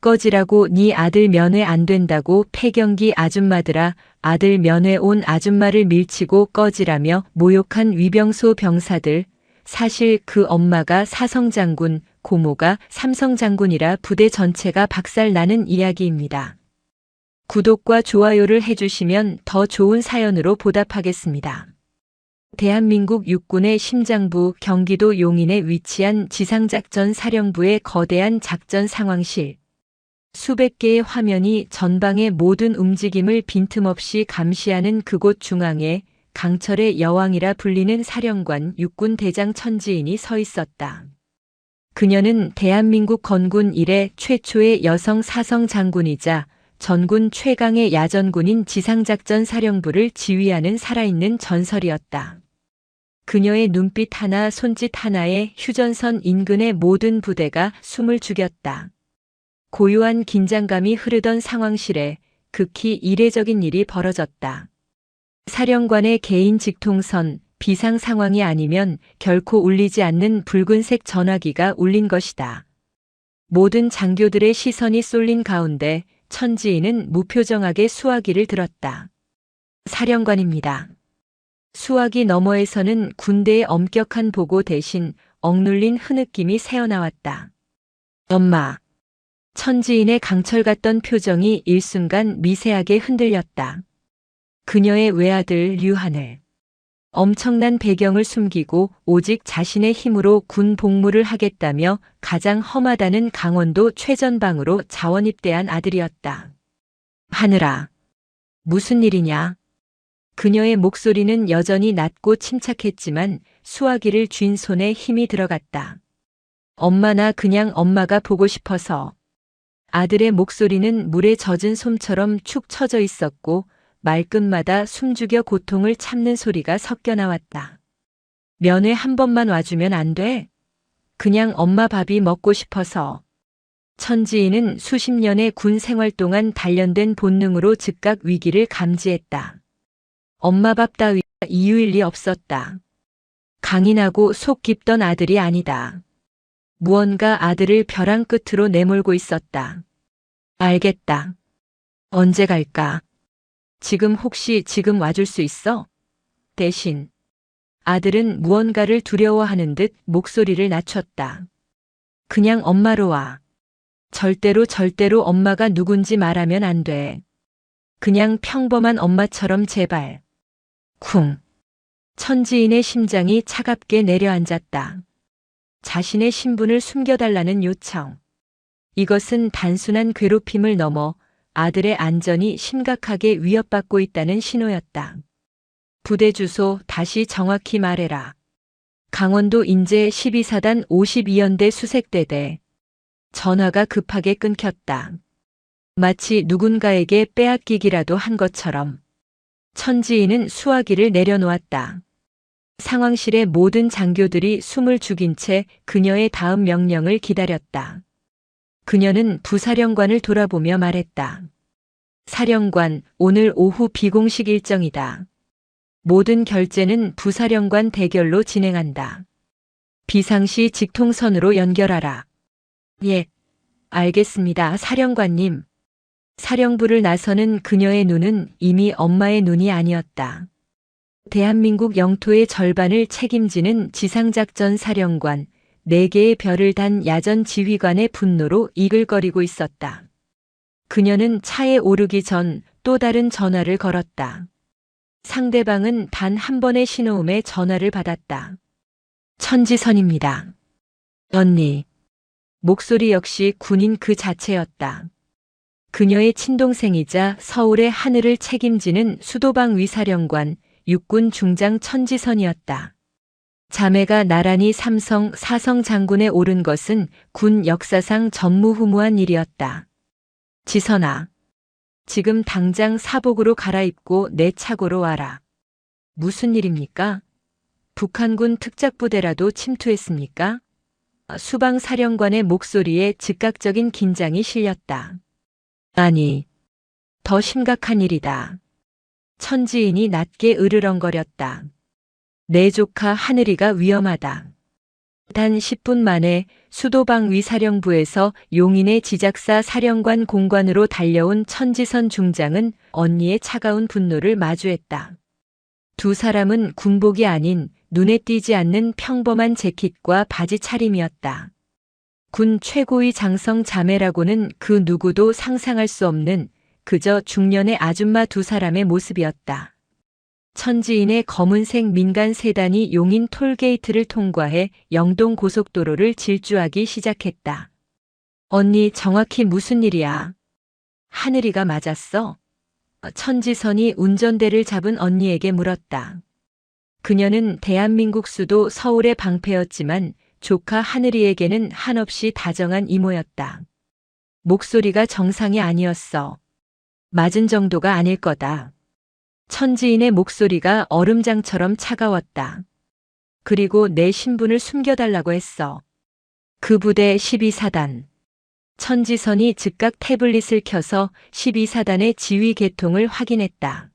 꺼지라고 네 아들 면회 안 된다고 폐경기 아줌마들아 아들 면회 온 아줌마를 밀치고 꺼지라며 모욕한 위병소 병사들. 사실 그 엄마가 사성장군, 고모가 삼성장군이라 부대 전체가 박살나는 이야기입니다. 구독과 좋아요를 해주시면 더 좋은 사연으로 보답하겠습니다. 대한민국 육군의 심장부 경기도 용인에 위치한 지상작전 사령부의 거대한 작전 상황실. 수백 개의 화면이 전방의 모든 움직임을 빈틈없이 감시하는 그곳 중앙에 강철의 여왕이라 불리는 사령관 육군 대장 천지인이 서 있었다. 그녀는 대한민국 건군 이래 최초의 여성 사성 장군이자 전군 최강의 야전군인 지상작전 사령부를 지휘하는 살아있는 전설이었다. 그녀의 눈빛 하나 손짓 하나에 휴전선 인근의 모든 부대가 숨을 죽였다. 고요한 긴장감이 흐르던 상황실에 극히 이례적인 일이 벌어졌다. 사령관의 개인 직통선, 비상 상황이 아니면 결코 울리지 않는 붉은색 전화기가 울린 것이다. 모든 장교들의 시선이 쏠린 가운데 천지인은 무표정하게 수화기를 들었다. 사령관입니다. 수화기 너머에서는 군대의 엄격한 보고 대신 억눌린 흐느낌이 새어나왔다. 엄마. 천지인의 강철 같던 표정이 일순간 미세하게 흔들렸다. 그녀의 외아들 류하늘. 엄청난 배경을 숨기고 오직 자신의 힘으로 군 복무를 하겠다며 가장 험하다는 강원도 최전방으로 자원 입대한 아들이었다. 하늘아. 무슨 일이냐? 그녀의 목소리는 여전히 낮고 침착했지만 수화기를 쥔 손에 힘이 들어갔다. 엄마 나 그냥 엄마가 보고 싶어서. 아들의 목소리는 물에 젖은 솜처럼 축 처져 있었고 말끝마다 숨죽여 고통을 참는 소리가 섞여 나왔다. 면회 한 번만 와주면 안 돼? 그냥 엄마 밥이 먹고 싶어서. 천지인은 수십 년의 군 생활 동안 단련된 본능으로 즉각 위기를 감지했다. 엄마 밥 따위 이유일 리 없었다. 강인하고 속 깊던 아들이 아니다. 무언가 아들을 벼랑 끝으로 내몰고 있었다. 알겠다. 언제 갈까? 지금 혹시 지금 와줄 수 있어? 대신 아들은 무언가를 두려워하는 듯 목소리를 낮췄다. 그냥 엄마로 와. 절대로 엄마가 누군지 말하면 안 돼. 그냥 평범한 엄마처럼 제발. 쿵. 천지인의 심장이 차갑게 내려앉았다. 자신의 신분을 숨겨달라는 요청. 이것은 단순한 괴롭힘을 넘어 아들의 안전이 심각하게 위협받고 있다는 신호였다. 부대 주소 다시 정확히 말해라. 강원도 인제 12사단 52연대 수색대대. 전화가 급하게 끊겼다. 마치 누군가에게 빼앗기기라도 한 것처럼. 천지인은 수화기를 내려놓았다. 상황실의 모든 장교들이 숨을 죽인 채 그녀의 다음 명령을 기다렸다. 그녀는 부사령관을 돌아보며 말했다. 사령관, 오늘 오후 비공식 일정이다. 모든 결제는 부사령관 대결로 진행한다. 비상시 직통선으로 연결하라. 예, 알겠습니다, 사령관님. 사령부를 나서는 그녀의 눈은 이미 엄마의 눈이 아니었다. 대한민국 영토의 절반을 책임지는 지상작전 사령관, 4개의 별을 단 야전 지휘관의 분노로 이글거리고 있었다. 그녀는 차에 오르기 전 또 다른 전화를 걸었다. 상대방은 단 한 번의 신호음에 전화를 받았다. 천지선입니다. 언니. 목소리 역시 군인 그 자체였다. 그녀의 친동생이자 서울의 하늘을 책임지는 수도방 위사령관, 육군 중장 천지선이었다. 자매가 나란히 삼성 사성 장군에 오른 것은 군 역사상 전무후무한 일이었다. 지선아. 지금 당장 사복으로 갈아입고 내 차고로 와라. 무슨 일입니까? 북한군 특작부대라도 침투했습니까? 수방사령관의 목소리에 즉각적인 긴장이 실렸다. 아니, 더 심각한 일이다. 천지인이 낮게 으르렁거렸다. 내 조카 하늘이가 위험하다. 단 10분 만에 수도방위사령부에서 용인의 지작사 사령관 공관으로 달려온 천지선 중장은 언니의 차가운 분노를 마주했다. 두 사람은 군복이 아닌 눈에 띄지 않는 평범한 재킷과 바지 차림이었다. 군 최고의 장성 자매라고는 그 누구도 상상할 수 없는 그저 중년의 아줌마 두 사람의 모습이었다. 천지인의 검은색 민간 세단이 용인 톨게이트를 통과해 영동 고속도로를 질주하기 시작했다. 언니, 정확히 무슨 일이야? 하늘이가 맞았어? 천지선이 운전대를 잡은 언니에게 물었다. 그녀는 대한민국 수도 서울의 방패였지만 조카 하늘이에게는 한없이 다정한 이모였다. 목소리가 정상이 아니었어. 맞은 정도가 아닐 거다. 천지인의 목소리가 얼음장처럼 차가웠다. 그리고 내 신분을 숨겨달라고 했어. 그 부대 12사단. 천지선이 즉각 태블릿을 켜서 12사단의 지휘 계통을 확인했다.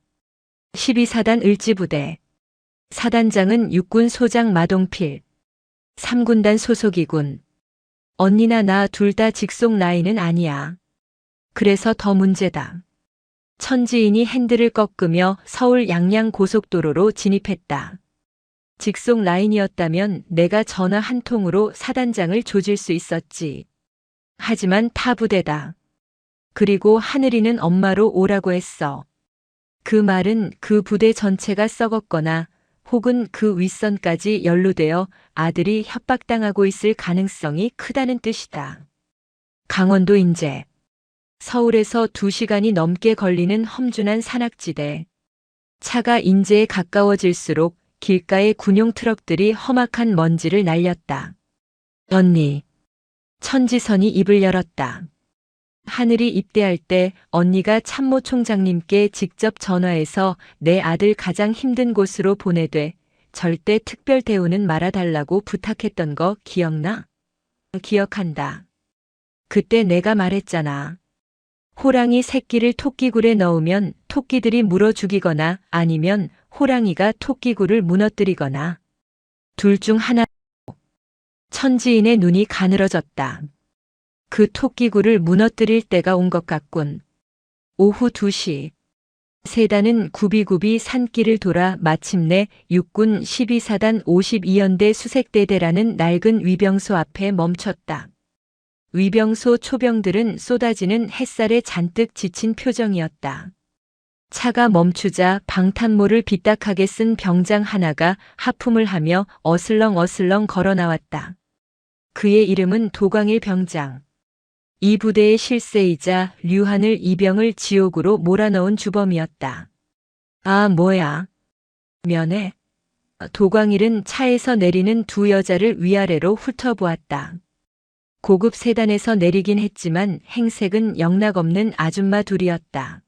12사단 을지부대. 사단장은 육군 소장 마동필. 3군단 소속이군. 언니나 나 둘 다 직속 라인은 아니야. 그래서 더 문제다. 천지인이 핸들을 꺾으며 서울 양양 고속도로로 진입했다. 직속 라인이었다면 내가 전화 한 통으로 사단장을 조질 수 있었지. 하지만 타 부대다. 그리고 하늘이는 엄마로 오라고 했어. 그 말은 그 부대 전체가 썩었거나 혹은 그 윗선까지 연루되어 아들이 협박당하고 있을 가능성이 크다는 뜻이다. 강원도 인제. 서울에서 2시간이 넘게 걸리는 험준한 산악지대. 차가 인제에 가까워질수록 길가의 군용 트럭들이 험악한 먼지를 날렸다. 언니. 천지선이 입을 열었다. 하늘이 입대할 때 언니가 참모총장님께 직접 전화해서 내 아들 가장 힘든 곳으로 보내되 절대 특별 대우는 말아달라고 부탁했던 거 기억나? 기억한다. 그때 내가 말했잖아. 호랑이 새끼를 토끼굴에 넣으면 토끼들이 물어 죽이거나 아니면 호랑이가 토끼굴을 무너뜨리거나 둘 중 하나. 천지인의 눈이 가늘어졌다. 그 토끼굴을 무너뜨릴 때가 온 것 같군. 오후 2시. 세단은 굽이굽이 산길을 돌아 마침내 육군 12사단 52연대 수색대대라는 낡은 위병소 앞에 멈췄다. 위병소 초병들은 쏟아지는 햇살에 잔뜩 지친 표정이었다. 차가 멈추자 방탄모를 빗딱하게 쓴 병장 하나가 하품을 하며 어슬렁어슬렁 걸어 나왔다. 그의 이름은 도광일 병장. 이 부대의 실세이자 류하늘 이병을 지옥으로 몰아넣은 주범이었다. 아, 뭐야. 면회. 도광일은 차에서 내리는 두 여자를 위아래로 훑어보았다. 고급 세단에서 내리긴 했지만 행색은 영락없는 아줌마 둘이었다.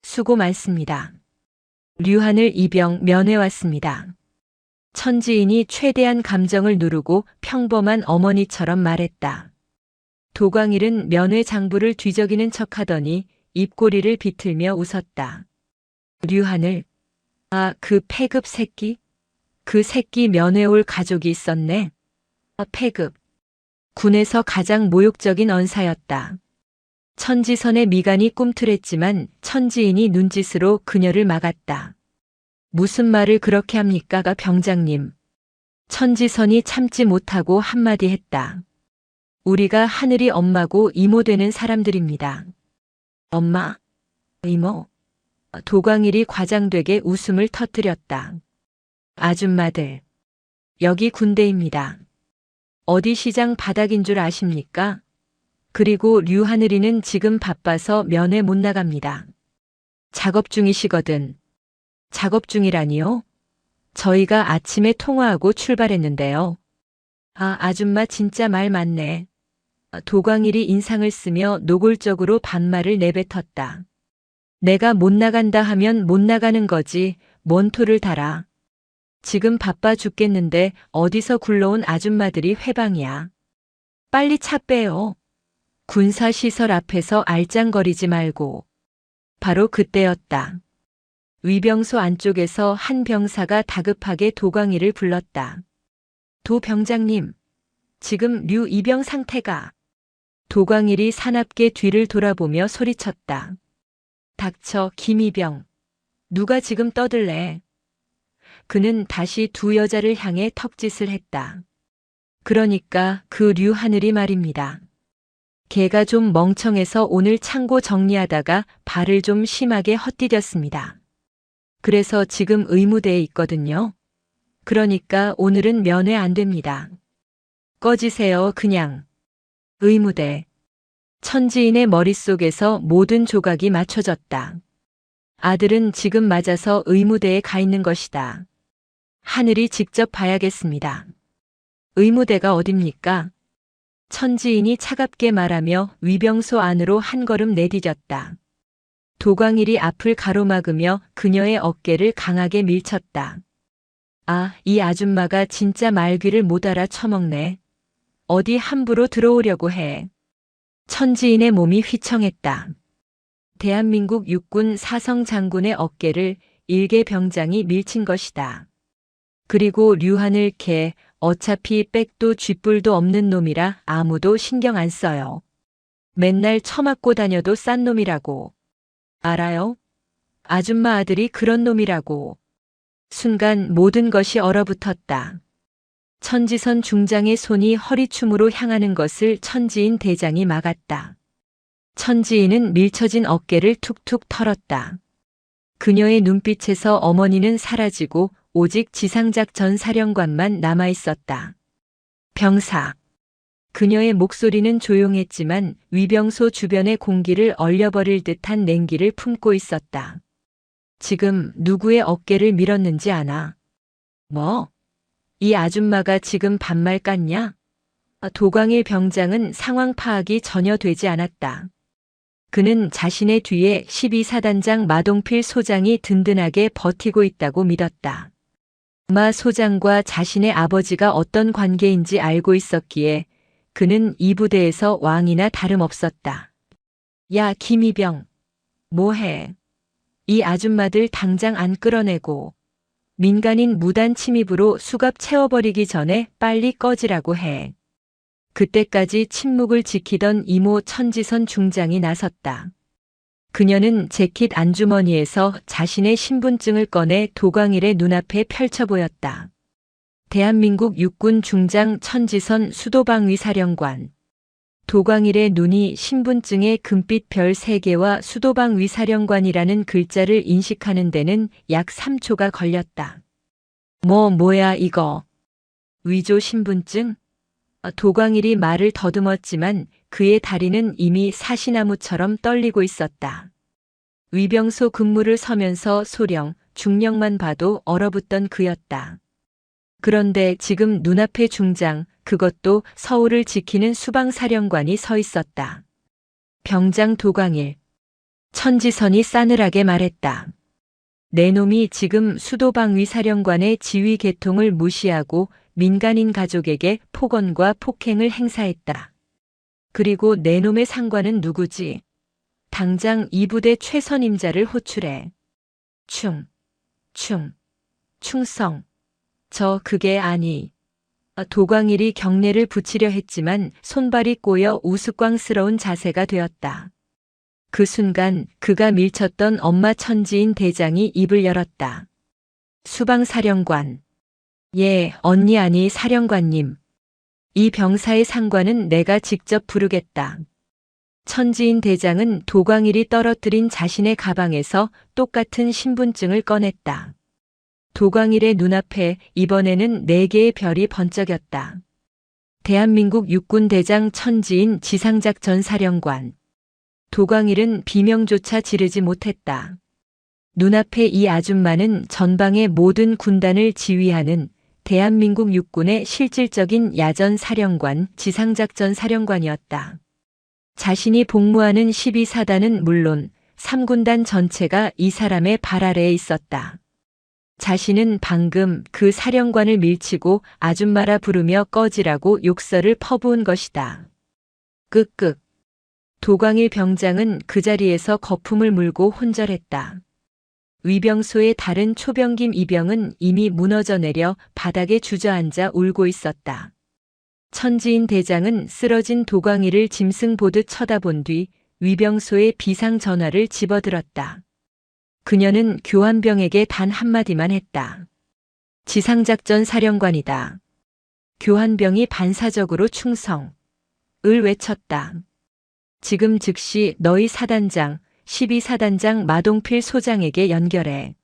수고 많습니다. 류하늘 이병 면회 왔습니다. 천지인이 최대한 감정을 누르고 평범한 어머니처럼 말했다. 도광일은 면회 장부를 뒤적이는 척하더니 입꼬리를 비틀며 웃었다. 류하늘. 아, 그 폐급 새끼? 그 새끼 면회 올 가족이 있었네. 폐급. 군에서 가장 모욕적인 언사였다. 천지선의 미간이 꿈틀했지만 천지인이 눈짓으로 그녀를 막았다. 무슨 말을 그렇게 합니까, 병장님? 천지선이 참지 못하고 한마디 했다. 우리가 하늘이 엄마고 이모 되는 사람들입니다. 엄마? 이모? 도광일이 과장되게 웃음을 터뜨렸다. 아줌마들. 여기 군대입니다. 어디 시장 바닥인 줄 아십니까? 그리고 류하늘이는 지금 바빠서 면회 못 나갑니다. 작업 중이시거든. 작업 중이라니요? 저희가 아침에 통화하고 출발했는데요. 아, 아줌마 진짜 말 많네. 도광일이 인상을 쓰며 노골적으로 반말을 내뱉었다. 내가 못 나간다 하면 못 나가는 거지, 뭔 토를 달아. 지금 바빠 죽겠는데 어디서 굴러온 아줌마들이 회방이야. 빨리 차 빼요. 군사시설 앞에서 알짱거리지 말고. 바로 그때였다. 위병소 안쪽에서 한 병사가 다급하게 도광일을 불렀다. 도 병장님. 지금 류 이병 상태가. 도광일이 사납게 뒤를 돌아보며 소리쳤다. 닥쳐, 김이병. 누가 지금 떠들래? 그는 다시 두 여자를 향해 턱짓을 했다. 그러니까 그 류하늘이 말입니다. 걔가 좀 멍청해서 오늘 창고 정리하다가 발을 좀 심하게 헛디뎠습니다. 그래서 지금 의무대에 있거든요. 그러니까 오늘은 면회 안 됩니다. 꺼지세요, 그냥. 의무대. 천지인의 머릿속에서 모든 조각이 맞춰졌다. 아들은 지금 맞아서 의무대에 가 있는 것이다. 하늘이 직접 봐야겠습니다. 의무대가 어딥니까? 천지인이 차갑게 말하며 위병소 안으로 한 걸음 내디뎠다. 도광일이 앞을 가로막으며 그녀의 어깨를 강하게 밀쳤다. 아, 이 아줌마가 진짜 말귀를 못 알아 처먹네. 어디 함부로 들어오려고 해. 천지인의 몸이 휘청했다. 대한민국 육군 사성 장군의 어깨를 일개 병장이 밀친 것이다. 그리고 류하늘 걔 어차피 백도 쥐뿔도 없는 놈이라 아무도 신경 안 써요. 맨날 처맞고 다녀도 싼 놈이라고. 알아요? 아줌마 아들이 그런 놈이라고. 순간 모든 것이 얼어붙었다. 천지선 중장의 손이 허리춤으로 향하는 것을 천지인 대장이 막았다. 천지인은 밀쳐진 어깨를 툭툭 털었다. 그녀의 눈빛에서 어머니는 사라지고 오직 지상작 전 사령관만 남아있었다. 병사. 그녀의 목소리는 조용했지만 위병소 주변의 공기를 얼려버릴 듯한 냉기를 품고 있었다. 지금 누구의 어깨를 밀었는지 아나? 뭐? 이 아줌마가 지금 반말 깠냐? 도광일 병장은 상황 파악이 전혀 되지 않았다. 그는 자신의 뒤에 12사단장 마동필 소장이 든든하게 버티고 있다고 믿었다. 마 소장과 자신의 아버지가 어떤 관계인지 알고 있었기에 그는 이 부대에서 왕이나 다름없었다. 야, 김이병. 뭐해? 이 아줌마들 당장 안 끌어내고 민간인 무단 침입으로 수갑 채워버리기 전에 빨리 꺼지라고 해. 그때까지 침묵을 지키던 이모 천지선 중장이 나섰다. 그녀는 재킷 안주머니에서 자신의 신분증을 꺼내 도광일의 눈앞에 펼쳐 보였다. 대한민국 육군 중장 천지선 수도방위 사령관. 도광일의 눈이 신분증에 금빛 별 3개와 수도방위 사령관이라는 글자를 인식하는 데는 약 3초가 걸렸다. 뭐야 이거? 위조 신분증? 도광일이 말을 더듬었지만 그의 다리는 이미 사시나무처럼 떨리고 있었다. 위병소 근무를 서면서 소령, 중령만 봐도 얼어붙던 그였다. 그런데 지금 눈앞의 중장, 그것도 서울을 지키는 수방사령관이 서 있었다. 병장 도광일. 천지선이 싸늘하게 말했다. 내 놈이 지금 수도방위 사령관의 지휘 계통을 무시하고 민간인 가족에게 폭언과 폭행을 행사했다. 그리고 내 놈의 상관은 누구지? 당장 이 부대 최선임자를 호출해. 충성. 그게 아니. 도광일이 경례를 붙이려 했지만 손발이 꼬여 우스꽝스러운 자세가 되었다. 그 순간 그가 밀쳤던 엄마 천지인 대장이 입을 열었다. 수방사령관. 예, 언니 아니 사령관님. 이 병사의 상관은 내가 직접 부르겠다. 천지인 대장은 도광일이 떨어뜨린 자신의 가방에서 똑같은 신분증을 꺼냈다. 도광일의 눈앞에 이번에는 4개의 별이 번쩍였다. 대한민국 육군대장 천지인 지상작전 사령관. 도광일은 비명조차 지르지 못했다. 눈앞에 이 아줌마는 전방의 모든 군단을 지휘하는 대한민국 육군의 실질적인 야전 사령관, 지상작전 사령관이었다. 자신이 복무하는 12사단은 물론 3군단 전체가 이 사람의 발 아래에 있었다. 자신은 방금 그 사령관을 밀치고 아줌마라 부르며 꺼지라고 욕설을 퍼부은 것이다. 끄끄. 도광일 병장은 그 자리에서 거품을 물고 혼절했다. 위병소의 다른 초병김 이병은 이미 무너져 내려 바닥에 주저앉아 울고 있었다. 천지인 대장은 쓰러진 도광이를 짐승 보듯 쳐다본 뒤 위병소의 비상 전화를 집어들었다. 그녀는 교환병에게 단 한마디만 했다. 지상작전 사령관이다. 교환병이 반사적으로 충성을 외쳤다. 지금 즉시 너희 사단장, 12사단장 마동필 소장에게 연결해.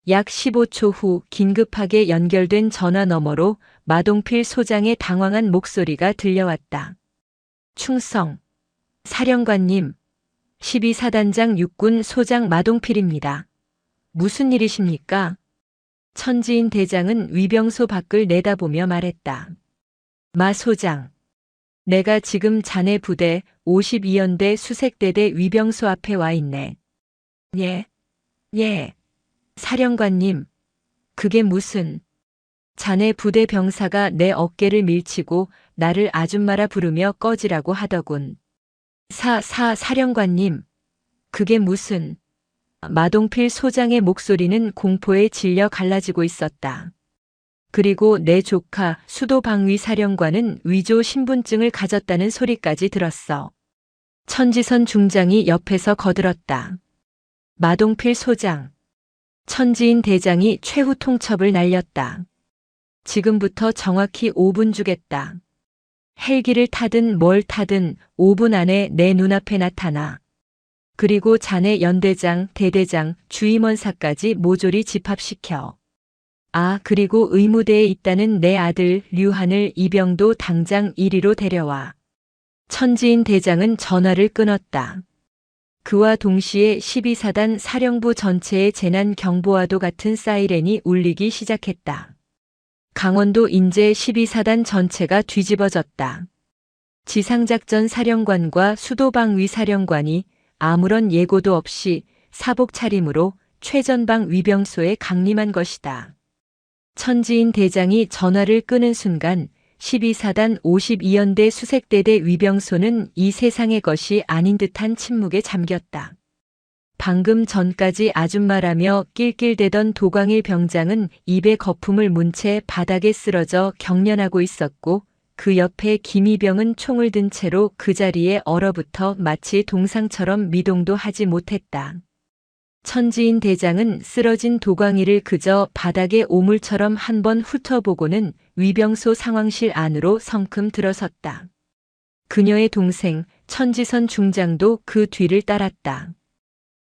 약 15초 후 긴급하게 연결된 전화 너머로 마동필 소장의 당황한 목소리가 들려왔다. 충성. 사령관님, 12사단장 육군 소장 마동필입니다. 무슨 일이십니까? 천지인 대장은 위병소 밖을 내다보며 말했다. 마 소장. 내가 지금 자네 부대 52연대 수색대대 위병소 앞에 와 있네. 예. 사령관님, 그게 무슨... 자네 부대 병사가 내 어깨를 밀치고 나를 아줌마라 부르며 꺼지라고 하더군. 사령관님, 그게 무슨... 마동필 소장의 목소리는 공포에 질려 갈라지고 있었다. 그리고 내 조카 수도방위 사령관은 위조 신분증을 가졌다는 소리까지 들었어. 천지선 중장이 옆에서 거들었다. 마동필 소장. 천지인 대장이 최후 통첩을 날렸다. 지금부터 정확히 5분 주겠다. 헬기를 타든 뭘 타든 5분 안에 내 눈앞에 나타나. 그리고 자네 연대장, 대대장, 주임원사까지 모조리 집합시켜. 그리고 의무대에 있다는 내 아들 류한을 이병도 당장 1위로 데려와. 천지인 대장은 전화를 끊었다. 그와 동시에 12사단 사령부 전체의 재난 경보와도 같은 사이렌이 울리기 시작했다. 강원도 인제 12사단 전체가 뒤집어졌다. 지상작전 사령관과 수도방위 사령관이 아무런 예고도 없이 사복 차림으로 최전방 위병소에 강림한 것이다. 천지인 대장이 전화를 끄는 순간 12사단 52연대 수색대대 위병소는 이 세상의 것이 아닌 듯한 침묵에 잠겼다. 방금 전까지 아줌마라며 낄낄대던 도광일 병장은 입에 거품을 문 채 바닥에 쓰러져 경련하고 있었고 그 옆에 김이병은 총을 든 채로 그 자리에 얼어붙어 마치 동상처럼 미동도 하지 못했다. 천지인 대장은 쓰러진 도광이를 그저 바닥에 오물처럼 한번 훑어보고는 위병소 상황실 안으로 성큼 들어섰다. 그녀의 동생 천지선 중장도 그 뒤를 따랐다.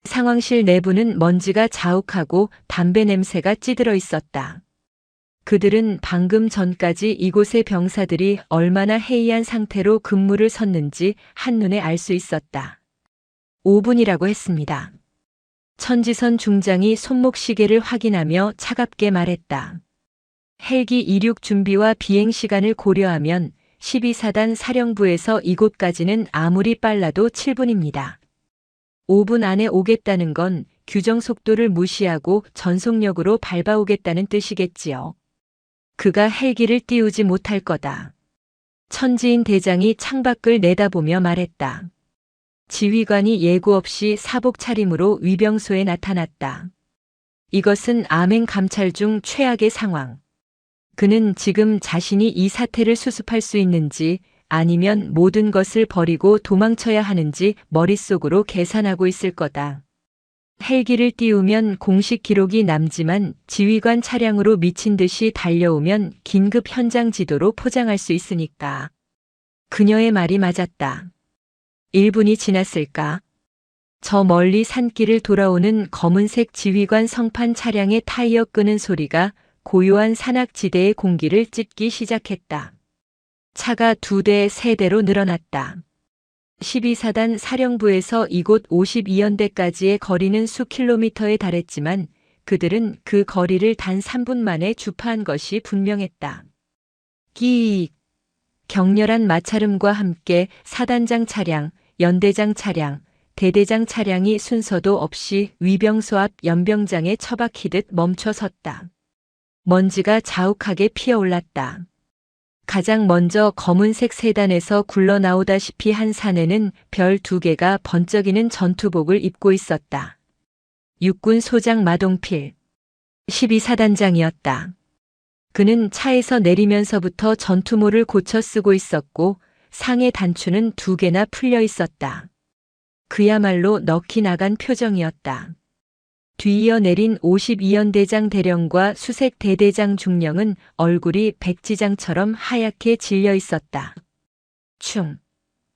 상황실 내부는 먼지가 자욱하고 담배 냄새가 찌들어 있었다. 그들은 방금 전까지 이곳의 병사들이 얼마나 해이한 상태로 근무를 섰는지 한눈에 알 수 있었다. 5분이라고 했습니다. 천지선 중장이 손목시계를 확인하며 차갑게 말했다. 헬기 이륙 준비와 비행 시간을 고려하면 12사단 사령부에서 이곳까지는 아무리 빨라도 7분입니다. 5분 안에 오겠다는 건 규정 속도를 무시하고 전속력으로 밟아오겠다는 뜻이겠지요. 그가 헬기를 띄우지 못할 거다. 천지인 대장이 창밖을 내다보며 말했다. 지휘관이 예고 없이 사복 차림으로 위병소에 나타났다. 이것은 암행 감찰 중 최악의 상황. 그는 지금 자신이 이 사태를 수습할 수 있는지 아니면 모든 것을 버리고 도망쳐야 하는지 머릿속으로 계산하고 있을 거다. 헬기를 띄우면 공식 기록이 남지만 지휘관 차량으로 미친 듯이 달려오면 긴급 현장 지도로 포장할 수 있으니까. 그녀의 말이 맞았다. 1분이 지났을까? 저 멀리 산길을 돌아오는 검은색 지휘관 성판 차량의 타이어 끄는 소리가 고요한 산악지대의 공기를 찢기 시작했다. 차가 2대, 3대로 늘어났다. 12사단 사령부에서 이곳 52연대까지의 거리는 수 킬로미터에 달했지만 그들은 그 거리를 단 3분 만에 주파한 것이 분명했다. 끼익! 격렬한 마찰음과 함께 사단장 차량, 연대장 차량, 대대장 차량이 순서도 없이 위병소 앞 연병장에 처박히듯 멈춰 섰다. 먼지가 자욱하게 피어올랐다. 가장 먼저 검은색 세단에서 굴러나오다시피 한 사내는 별 2개가 번쩍이는 전투복을 입고 있었다. 육군 소장 마동필 12사단장이었다. 그는 차에서 내리면서부터 전투모를 고쳐 쓰고 있었고 상의 단추는 2개나 풀려 있었다. 그야말로 넋이 나간 표정이었다. 뒤이어 내린 52연대장 대령과 수색 대대장 중령은 얼굴이 백지장처럼 하얗게 질려 있었다. 충,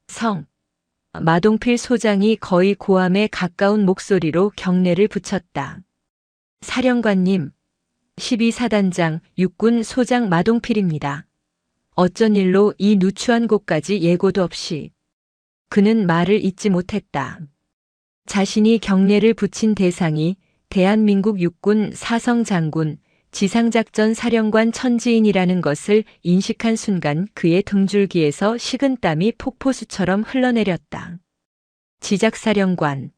성, 마동필 소장이 거의 고함에 가까운 목소리로 경례를 붙였다. 사령관님, 12사단장 육군 소장 마동필입니다. 어쩐 일로 이 누추한 곳까지 예고도 없이. 그는 말을 잇지 못했다. 자신이 경례를 붙인 대상이 대한민국 육군 사성장군 지상작전 사령관 천지인이라는 것을 인식한 순간 그의 등줄기에서 식은땀이 폭포수처럼 흘러내렸다. 지작사령관.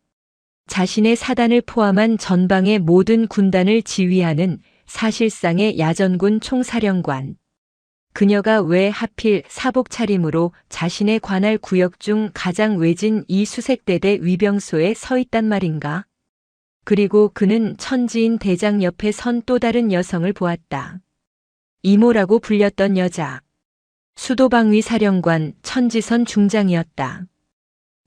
자신의 사단을 포함한 전방의 모든 군단을 지휘하는 사실상의 야전군 총사령관. 그녀가 왜 하필 사복 차림으로 자신의 관할 구역 중 가장 외진 이 수색대대 위병소에 서 있단 말인가? 그리고 그는 천지인 대장 옆에 선 또 다른 여성을 보았다. 이모라고 불렸던 여자. 수도방위 사령관 천지선 중장이었다.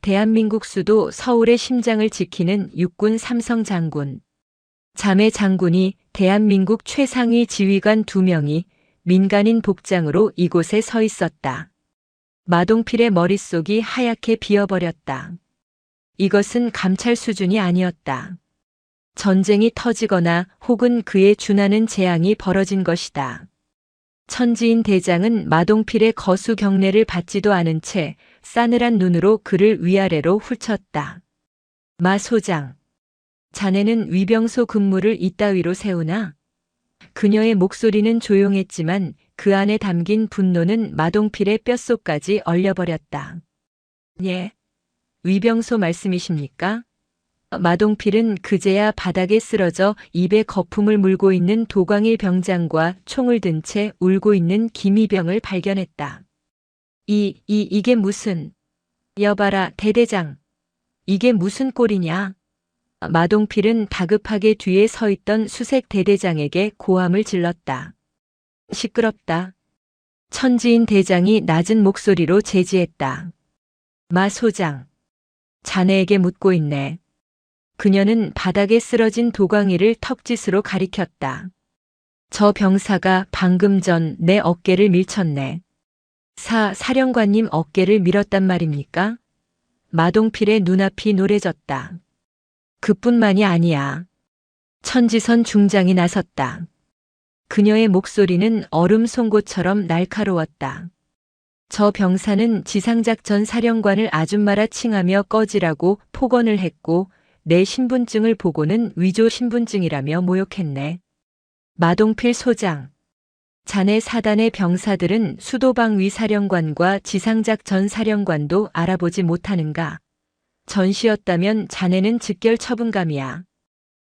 대한민국 수도 서울의 심장을 지키는 육군 삼성 장군. 자매 장군이 대한민국 최상위 지휘관 2명이 민간인 복장으로 이곳에 서 있었다. 마동필의 머릿속이 하얗게 비어버렸다. 이것은 감찰 수준이 아니었다. 전쟁이 터지거나 혹은 그에 준하는 재앙이 벌어진 것이다. 천지인 대장은 마동필의 거수 경례를 받지도 않은 채 싸늘한 눈으로 그를 위아래로 훑쳤다. 마 소장, 자네는 위병소 근무를 이따위로 세우나? 그녀의 목소리는 조용했지만 그 안에 담긴 분노는 마동필의 뼛속까지 얼려버렸다. 예, 위병소 말씀이십니까? 마동필은 그제야 바닥에 쓰러져 입에 거품을 물고 있는 도광일 병장과 총을 든 채 울고 있는 김희병을 발견했다. 이게 무슨... 여봐라, 대대장. 이게 무슨 꼴이냐? 마동필은 다급하게 뒤에 서 있던 수색 대대장에게 고함을 질렀다. 시끄럽다. 천지인 대장이 낮은 목소리로 제지했다. 마 소장. 자네에게 묻고 있네. 그녀는 바닥에 쓰러진 도광이를 턱짓으로 가리켰다. 저 병사가 방금 전 내 어깨를 밀쳤네. 사령관님 어깨를 밀었단 말입니까? 마동필의 눈앞이 노래졌다. 그뿐만이 아니야. 천지선 중장이 나섰다. 그녀의 목소리는 얼음 송곳처럼 날카로웠다. 저 병사는 지상작전 사령관을 아줌마라 칭하며 꺼지라고 폭언을 했고 내 신분증을 보고는 위조 신분증이라며 모욕했네. 마동필 소장. 자네 사단의 병사들은 수도방위 사령관과 지상작전 사령관도 알아보지 못하는가? 전시였다면 자네는 즉결 처분감이야.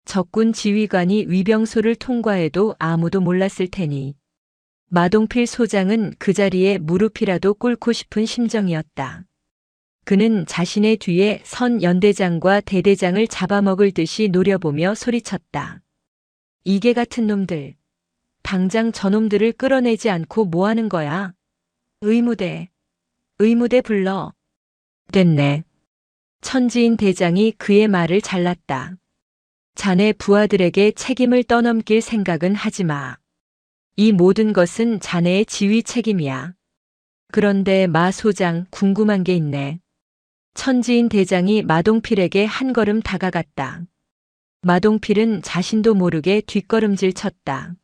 적군 지휘관이 위병소를 통과해도 아무도 몰랐을 테니. 마동필 소장은 그 자리에 무릎이라도 꿇고 싶은 심정이었다. 그는 자신의 뒤에 선 연대장과 대대장을 잡아먹을 듯이 노려보며 소리쳤다. 이게 같은 놈들. 당장 저놈들을 끌어내지 않고 뭐하는 거야? 의무대 불러. 됐네. 천지인 대장이 그의 말을 잘랐다. 자네 부하들에게 책임을 떠넘길 생각은 하지 마. 이 모든 것은 자네의 지휘 책임이야. 그런데 마 소장 궁금한 게 있네. 천지인 대장이 마동필에게 한 걸음 다가갔다. 마동필은 자신도 모르게 뒷걸음질 쳤다.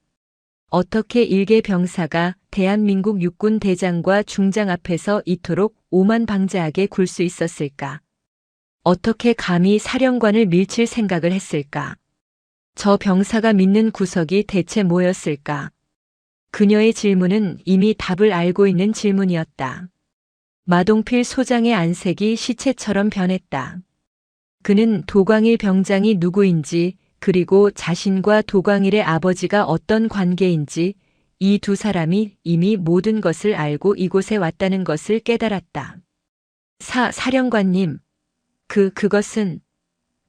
어떻게 일개 병사가 대한민국 육군 대장과 중장 앞에서 이토록 오만방자하게 굴 수 있었을까? 어떻게 감히 사령관을 밀칠 생각을 했을까? 저 병사가 믿는 구석이 대체 뭐였을까? 그녀의 질문은 이미 답을 알고 있는 질문이었다. 마동필 소장의 안색이 시체처럼 변했다. 그는 도광일 병장이 누구인지 그리고 자신과 도광일의 아버지가 어떤 관계인지 이 두 사람이 이미 모든 것을 알고 이곳에 왔다는 것을 깨달았다. 사령관님, 그것은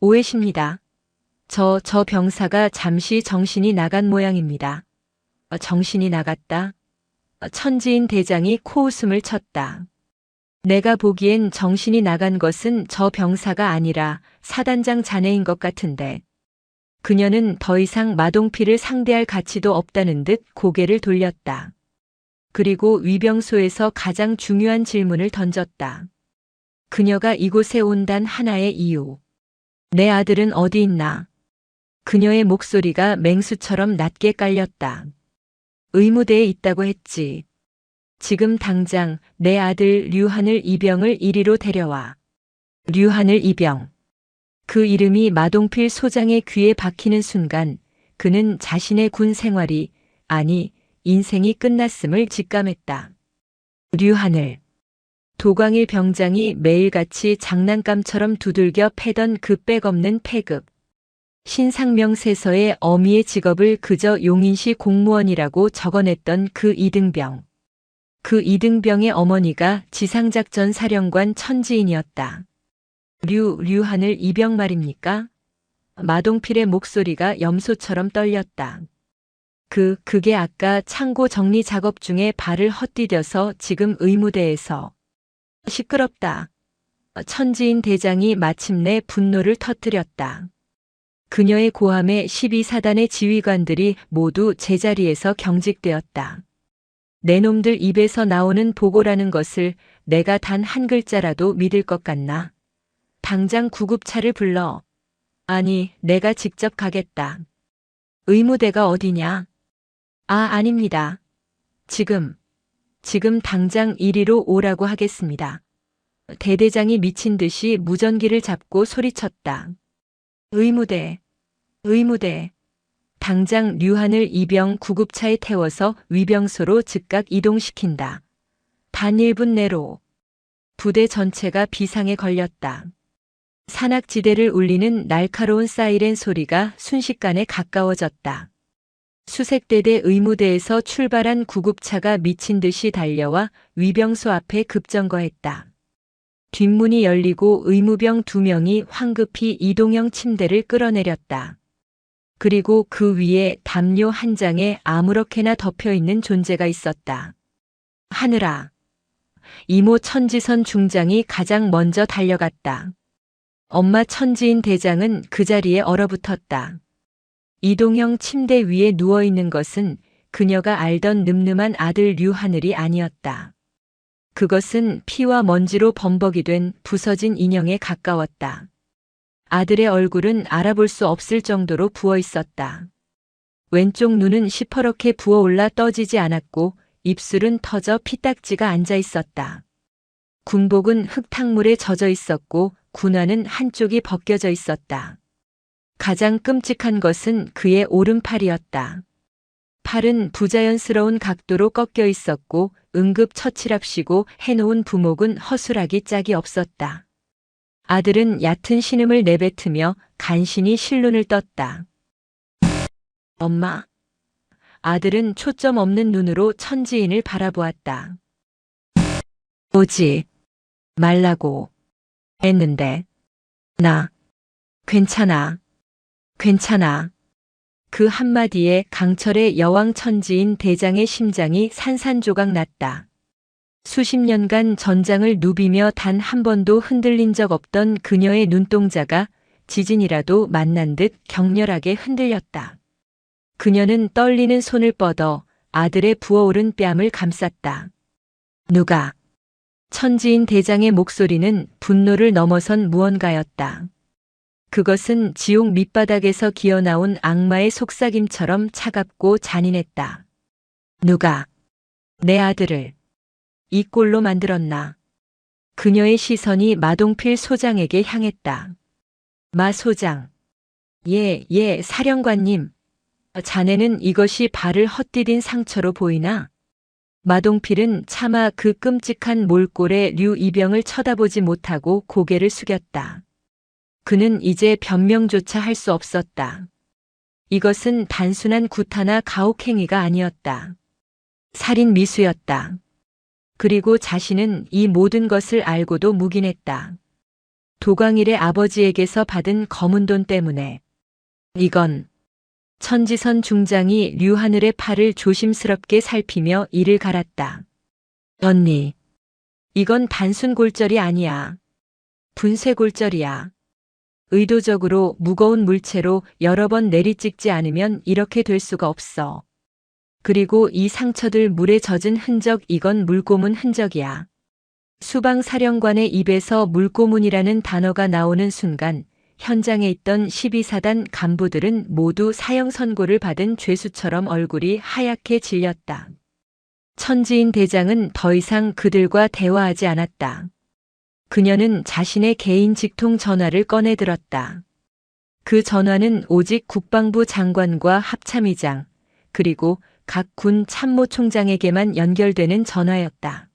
오해십니다. 저 병사가 잠시 정신이 나간 모양입니다. 정신이 나갔다. 천지인 대장이 코웃음을 쳤다. 내가 보기엔 정신이 나간 것은 저 병사가 아니라 사단장 자네인 것 같은데. 그녀는 더 이상 마동필을 상대할 가치도 없다는 듯 고개를 돌렸다. 그리고 위병소에서 가장 중요한 질문을 던졌다. 그녀가 이곳에 온 단 하나의 이유. 내 아들은 어디 있나? 그녀의 목소리가 맹수처럼 낮게 깔렸다. 의무대에 있다고 했지. 지금 당장 내 아들 류하늘 이병을 이리로 데려와. 류하늘 이병. 그 이름이 마동필 소장의 귀에 박히는 순간 그는 자신의 군 생활이, 아니 인생이 끝났음을 직감했다. 류하늘. 도광일 병장이 매일같이 장난감처럼 두들겨 패던 그 빽없는 패급. 신상명세서에 어미의 직업을 그저 용인시 공무원이라고 적어냈던 그 이등병. 그 이등병의 어머니가 지상작전 사령관 천지인이었다. 류하늘 이병 말입니까? 마동필의 목소리가 염소처럼 떨렸다. 그게 아까 창고 정리 작업 중에 발을 헛디뎌서 지금 의무대에서. 시끄럽다. 천지인 대장이 마침내 분노를 터뜨렸다. 그녀의 고함에 12사단의 지휘관들이 모두 제자리에서 경직되었다. 내 놈들 입에서 나오는 보고라는 것을 내가 단 한 글자라도 믿을 것 같나? 당장 구급차를 불러. 아니, 내가 직접 가겠다. 의무대가 어디냐? 아닙니다. 지금 당장 이리로 오라고 하겠습니다. 대대장이 미친 듯이 무전기를 잡고 소리쳤다. 의무대. 당장 류하늘 이병 구급차에 태워서 위병소로 즉각 이동시킨다. 단 1분 내로. 부대 전체가 비상에 걸렸다. 산악지대를 울리는 날카로운 사이렌 소리가 순식간에 가까워졌다. 수색대대 의무대에서 출발한 구급차가 미친 듯이 달려와 위병소 앞에 급정거했다. 뒷문이 열리고 의무병 2명이 황급히 이동형 침대를 끌어내렸다. 그리고 그 위에 담요 한 장에 아무렇게나 덮여있는 존재가 있었다. 하늘아. 이모 천지선 중장이 가장 먼저 달려갔다. 엄마 천지인 대장은 그 자리에 얼어붙었다. 이동형 침대 위에 누워있는 것은 그녀가 알던 늠름한 아들 류하늘이 아니었다. 그것은 피와 먼지로 범벅이 된 부서진 인형에 가까웠다. 아들의 얼굴은 알아볼 수 없을 정도로 부어 있었다. 왼쪽 눈은 시퍼렇게 부어올라 떠지지 않았고 입술은 터져 피딱지가 앉아 있었다. 군복은 흙탕물에 젖어 있었고 군화는 한쪽이 벗겨져 있었다. 가장 끔찍한 것은 그의 오른팔이었다. 팔은 부자연스러운 각도로 꺾여 있었고 응급 처치랍시고 해놓은 부목은 허술하기 짝이 없었다. 아들은 얕은 신음을 내뱉으며 간신히 실눈을 떴다. 엄마. 아들은 초점 없는 눈으로 천지인을 바라보았다. 오지 말라고 했는데. 나 괜찮아. 그 한마디에 강철의 여왕 천지인 대장의 심장이 산산조각 났다. 수십 년간 전장을 누비며 단 한 번도 흔들린 적 없던 그녀의 눈동자가 지진이라도 만난 듯 격렬하게 흔들렸다. 그녀는 떨리는 손을 뻗어 아들의 부어오른 뺨을 감쌌다. 누가? 천지인 대장의 목소리는 분노를 넘어선 무언가였다. 그것은 지옥 밑바닥에서 기어나온 악마의 속삭임처럼 차갑고 잔인했다. 누가 내 아들을 이 꼴로 만들었나? 그녀의 시선이 마동필 소장에게 향했다. 마 소장. 예, 사령관님. 자네는 이것이 발을 헛디딘 상처로 보이나? 마동필은 차마 그 끔찍한 몰골에 류이병을 쳐다보지 못하고 고개를 숙였다. 그는 이제 변명조차 할 수 없었다. 이것은 단순한 구타나 가혹행위가 아니었다. 살인 미수였다. 그리고 자신은 이 모든 것을 알고도 묵인했다. 도광일의 아버지에게서 받은 검은 돈 때문에. 이건 천지선 중장이 류하늘의 팔을 조심스럽게 살피며 이를 갈았다. 언니, 이건 단순 골절이 아니야. 분쇄 골절이야. 의도적으로 무거운 물체로 여러 번 내리찍지 않으면 이렇게 될 수가 없어. 그리고 이 상처들 물에 젖은 흔적, 이건 물고문 흔적이야. 수방사령관의 입에서 물고문이라는 단어가 나오는 순간 현장에 있던 12사단 간부들은 모두 사형 선고를 받은 죄수처럼 얼굴이 하얗게 질렸다. 천지인 대장은 더 이상 그들과 대화하지 않았다. 그녀는 자신의 개인 직통 전화를 꺼내들었다. 그 전화는 오직 국방부 장관과 합참의장, 그리고 각 군 참모총장에게만 연결되는 전화였다.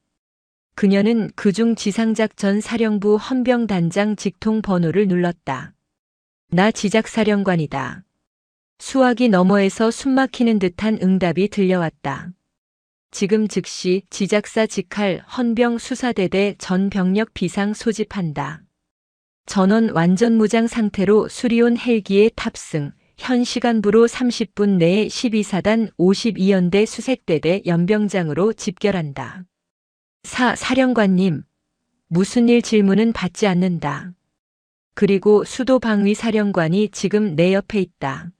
그녀는 그중 지상작전 사령부 헌병단장 직통 번호를 눌렀다. 나 지작사령관이다. 수화기 너머에서 숨막히는 듯한 응답이 들려왔다. 지금 즉시 지작사 직할 헌병수사대대 전 병력 비상 소집한다. 전원 완전 무장 상태로 수리온 헬기에 탑승, 현 시간부로 30분 내에 12사단 52연대 수색대대 연병장으로 집결한다. 사령관님, 무슨 일 질문은 받지 않는다. 그리고 수도방위 사령관이 지금 내 옆에 있다.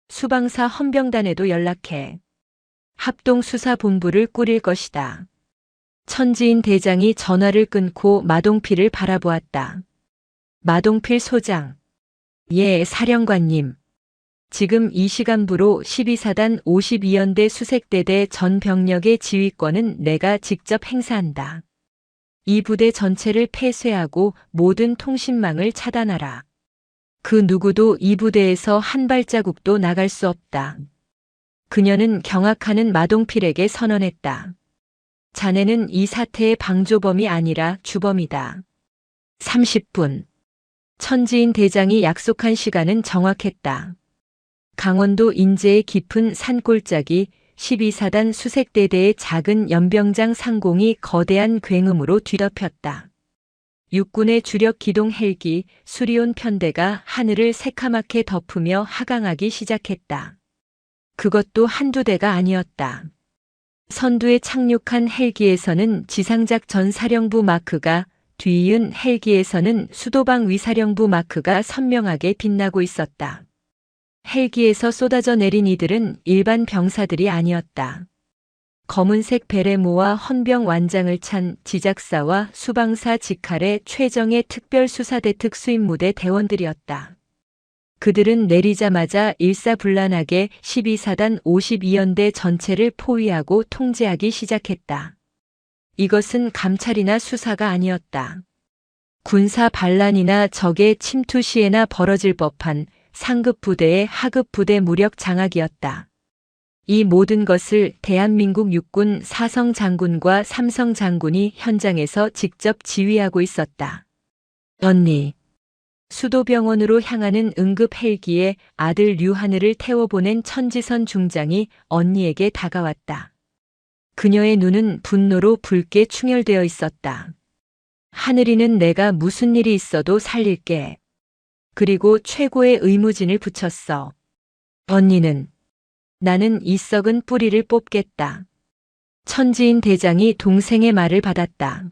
수방사 헌병단에도 연락해. 합동수사본부를 꾸릴 것이다. 천지인 대장이 전화를 끊고 마동필을 바라보았다. 마동필 소장. 예, 사령관님. 지금 이 시간부로 12사단 52연대 수색대대 전 병력의 지휘권은 내가 직접 행사한다. 이 부대 전체를 폐쇄하고 모든 통신망을 차단하라. 그 누구도 이 부대에서 한 발자국도 나갈 수 없다. 그녀는 경악하는 마동필에게 선언했다. 자네는 이 사태의 방조범이 아니라 주범이다. 30분. 천지인 대장이 약속한 시간은 정확했다. 강원도 인제의 깊은 산골짜기 12사단 수색대대의 작은 연병장 상공이 거대한 굉음으로 뒤덮였다. 육군의 주력 기동 헬기 수리온 편대가 하늘을 새카맣게 덮으며 하강하기 시작했다. 그것도 한두 대가 아니었다. 선두에 착륙한 헬기에서는 지상작전 사령부 마크가, 뒤이은 헬기에서는 수도방위 사령부 마크가 선명하게 빛나고 있었다. 헬기에서 쏟아져 내린 이들은 일반 병사들이 아니었다. 검은색 베레모와 헌병 완장을 찬 지작사와 수방사 직할의 최정예 특별수사대 특수임무대 대원들이었다. 그들은 내리자마자 일사불란하게 12사단 52연대 전체를 포위하고 통제하기 시작했다. 이것은 감찰이나 수사가 아니었다. 군사 반란이나 적의 침투 시에나 벌어질 법한 상급 부대의 하급 부대 무력 장악이었다. 이 모든 것을 대한민국 육군 4성 장군과 3성 장군이 현장에서 직접 지휘하고 있었다. 언니. 수도병원으로 향하는 응급 헬기에 아들 류하늘을 태워보낸 천지선 중장이 언니에게 다가왔다. 그녀의 눈은 분노로 붉게 충혈되어 있었다. 하늘이는 내가 무슨 일이 있어도 살릴게. 그리고 최고의 의무진을 붙였어. 언니는. 나는 이 썩은 뿌리를 뽑겠다. 천지인 대장이 동생의 말을 받았다.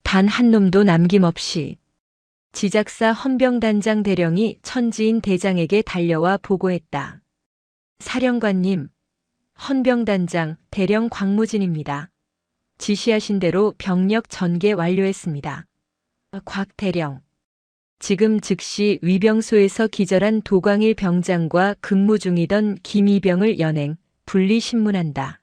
단 한 놈도 남김없이. 지작사 헌병단장 대령이 천지인 대장에게 달려와 보고했다. 사령관님, 헌병단장 대령 광무진입니다. 지시하신 대로 병력 전개 완료했습니다. 곽 대령. 지금 즉시 위병소에서 기절한 도광일 병장과 근무 중이던 김이병을 연행, 분리 신문한다.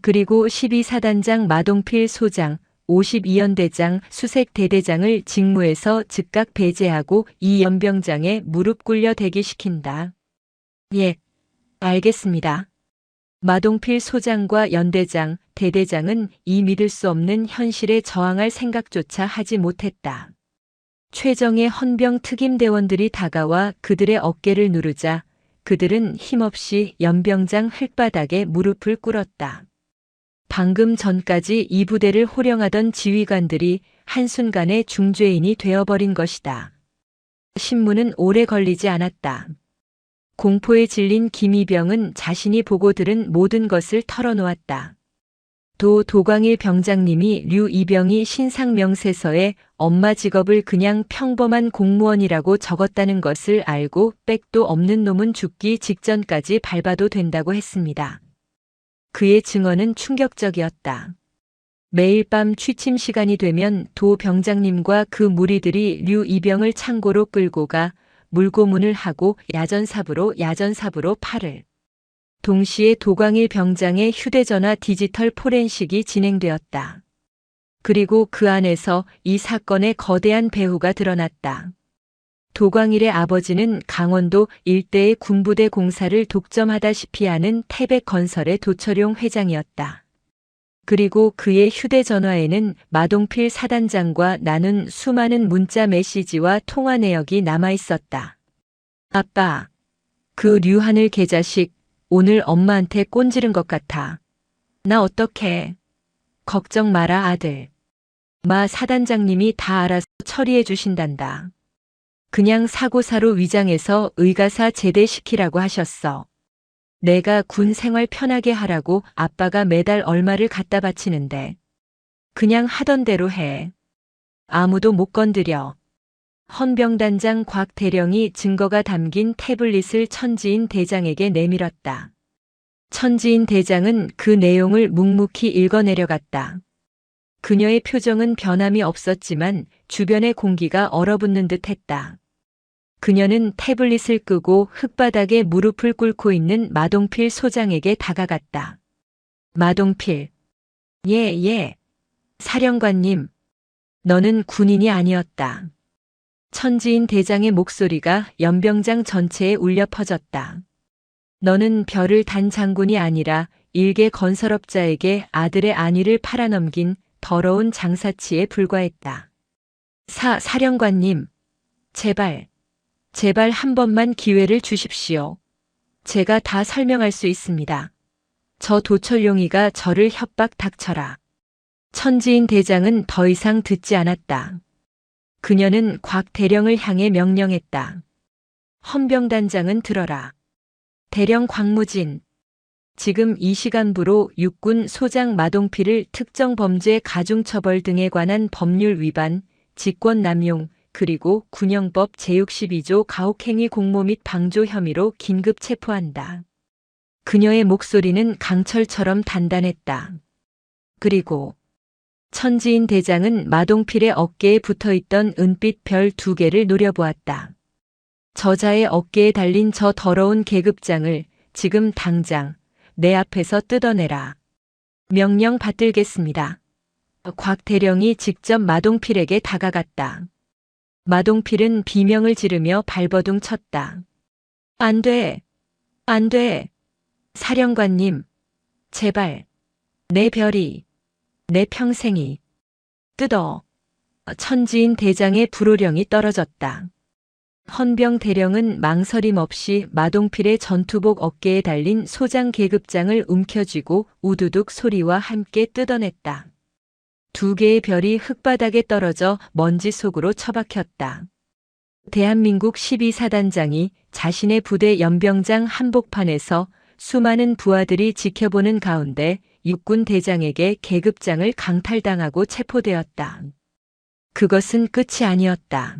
그리고 12사단장 마동필 소장, 52연대장 수색대대장을 직무에서 즉각 배제하고 이 연병장에 무릎 꿇려 대기시킨다. 예, 알겠습니다. 마동필 소장과 연대장, 대대장은 이 믿을 수 없는 현실에 저항할 생각조차 하지 못했다. 최정예 헌병 특임대원들이 다가와 그들의 어깨를 누르자 그들은 힘없이 연병장 흙바닥에 무릎을 꿇었다. 방금 전까지 이 부대를 호령하던 지휘관들이 한순간에 중죄인이 되어버린 것이다. 신문은 오래 걸리지 않았다. 공포에 질린 김이병은 자신이 보고 들은 모든 것을 털어놓았다. 도광일 병장님이 류이병이 신상명세서에 엄마 직업을 그냥 평범한 공무원이라고 적었다는 것을 알고 백도 없는 놈은 죽기 직전까지 밟아도 된다고 했습니다. 그의 증언은 충격적이었다. 매일 밤 취침 시간이 되면 도 병장님과 그 무리들이 류이병을 창고로 끌고 가 물고문을 하고 야전삽으로 팔을. 동시에 도광일 병장의 휴대전화 디지털 포렌식이 진행되었다. 그리고 그 안에서 이 사건의 거대한 배후가 드러났다. 도광일의 아버지는 강원도 일대의 군부대 공사를 독점하다시피 하는 태백건설의 도철용 회장이었다. 그리고 그의 휴대전화에는 마동필 사단장과 나눈 수많은 문자 메시지와 통화 내역이 남아있었다. 아빠, 그 류하늘 개자식 오늘 엄마한테 꼰지른 것 같아. 나 어떡해. 걱정 마라 아들. 마 사단장님이 다 알아서 처리해 주신단다. 그냥 사고사로 위장해서 의가사 제대시키라고 하셨어. 내가 군 생활 편하게 하라고 아빠가 매달 얼마를 갖다 바치는데. 그냥 하던 대로 해. 아무도 못 건드려. 헌병단장 곽 대령이 증거가 담긴 태블릿을 천지인 대장에게 내밀었다. 천지인 대장은 그 내용을 묵묵히 읽어내려갔다. 그녀의 표정은 변함이 없었지만 주변의 공기가 얼어붙는 듯 했다. 그녀는 태블릿을 끄고 흙바닥에 무릎을 꿇고 있는 마동필 소장에게 다가갔다. 마동필. 예. 사령관님. 너는 군인이 아니었다. 천지인 대장의 목소리가 연병장 전체에 울려 퍼졌다. 너는 별을 단 장군이 아니라 일개 건설업자에게 아들의 안위를 팔아넘긴 더러운 장사치에 불과했다. 사령관님, 제발 한 번만 기회를 주십시오. 제가 다 설명할 수 있습니다. 저 도철용이가 저를 협박 닥쳐라. 천지인 대장은 더 이상 듣지 않았다. 그녀는 곽 대령을 향해 명령했다. 헌병단장은 들어라. 대령 광무진. 지금 이 시간부로 육군 소장 마동필을 특정 범죄 가중처벌 등에 관한 법률 위반, 직권남용, 그리고 군형법 제62조 가혹행위 공모 및 방조 혐의로 긴급 체포한다. 그녀의 목소리는 강철처럼 단단했다. 그리고 천지인 대장은 마동필의 어깨에 붙어있던 은빛 별 2개를 노려보았다. 저자의 어깨에 달린 저 더러운 계급장을 지금 당장 내 앞에서 뜯어내라. 명령 받들겠습니다. 곽 대령이 직접 마동필에게 다가갔다. 마동필은 비명을 지르며 발버둥 쳤다. 안 돼. 사령관님, 제발. 내 별이, 내 평생이 뜯어. 천지인 대장의 불호령이 떨어졌다. 헌병 대령은 망설임 없이 마동필의 전투복 어깨에 달린 소장 계급장을 움켜쥐고 우두둑 소리와 함께 뜯어냈다. 2개의 별이 흙바닥에 떨어져 먼지 속으로 처박혔다. 대한민국 12사단장이 자신의 부대 연병장 한복판에서 수많은 부하들이 지켜보는 가운데 육군 대장에게 계급장을 강탈당하고 체포되었다. 그것은 끝이 아니었다.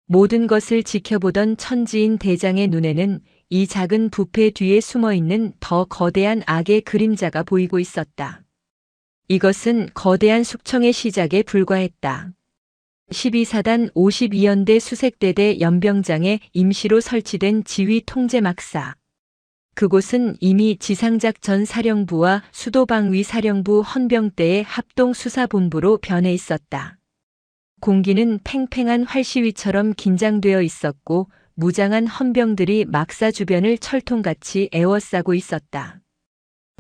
모든 것을 지켜보던 천지인 대장의 눈에는 이 작은 부패 뒤에 숨어있는 더 거대한 악의 그림자가 보이고 있었다. 이것은 거대한 숙청의 시작에 불과했다. 12사단 52연대 수색대대 연병장에 임시로 설치된 지휘 통제 막사. 그곳은 이미 지상작전 사령부와 수도방위 사령부 헌병대의 합동수사본부로 변해 있었다. 공기는 팽팽한 활시위처럼 긴장되어 있었고 무장한 헌병들이 막사 주변을 철통같이 에워싸고 있었다.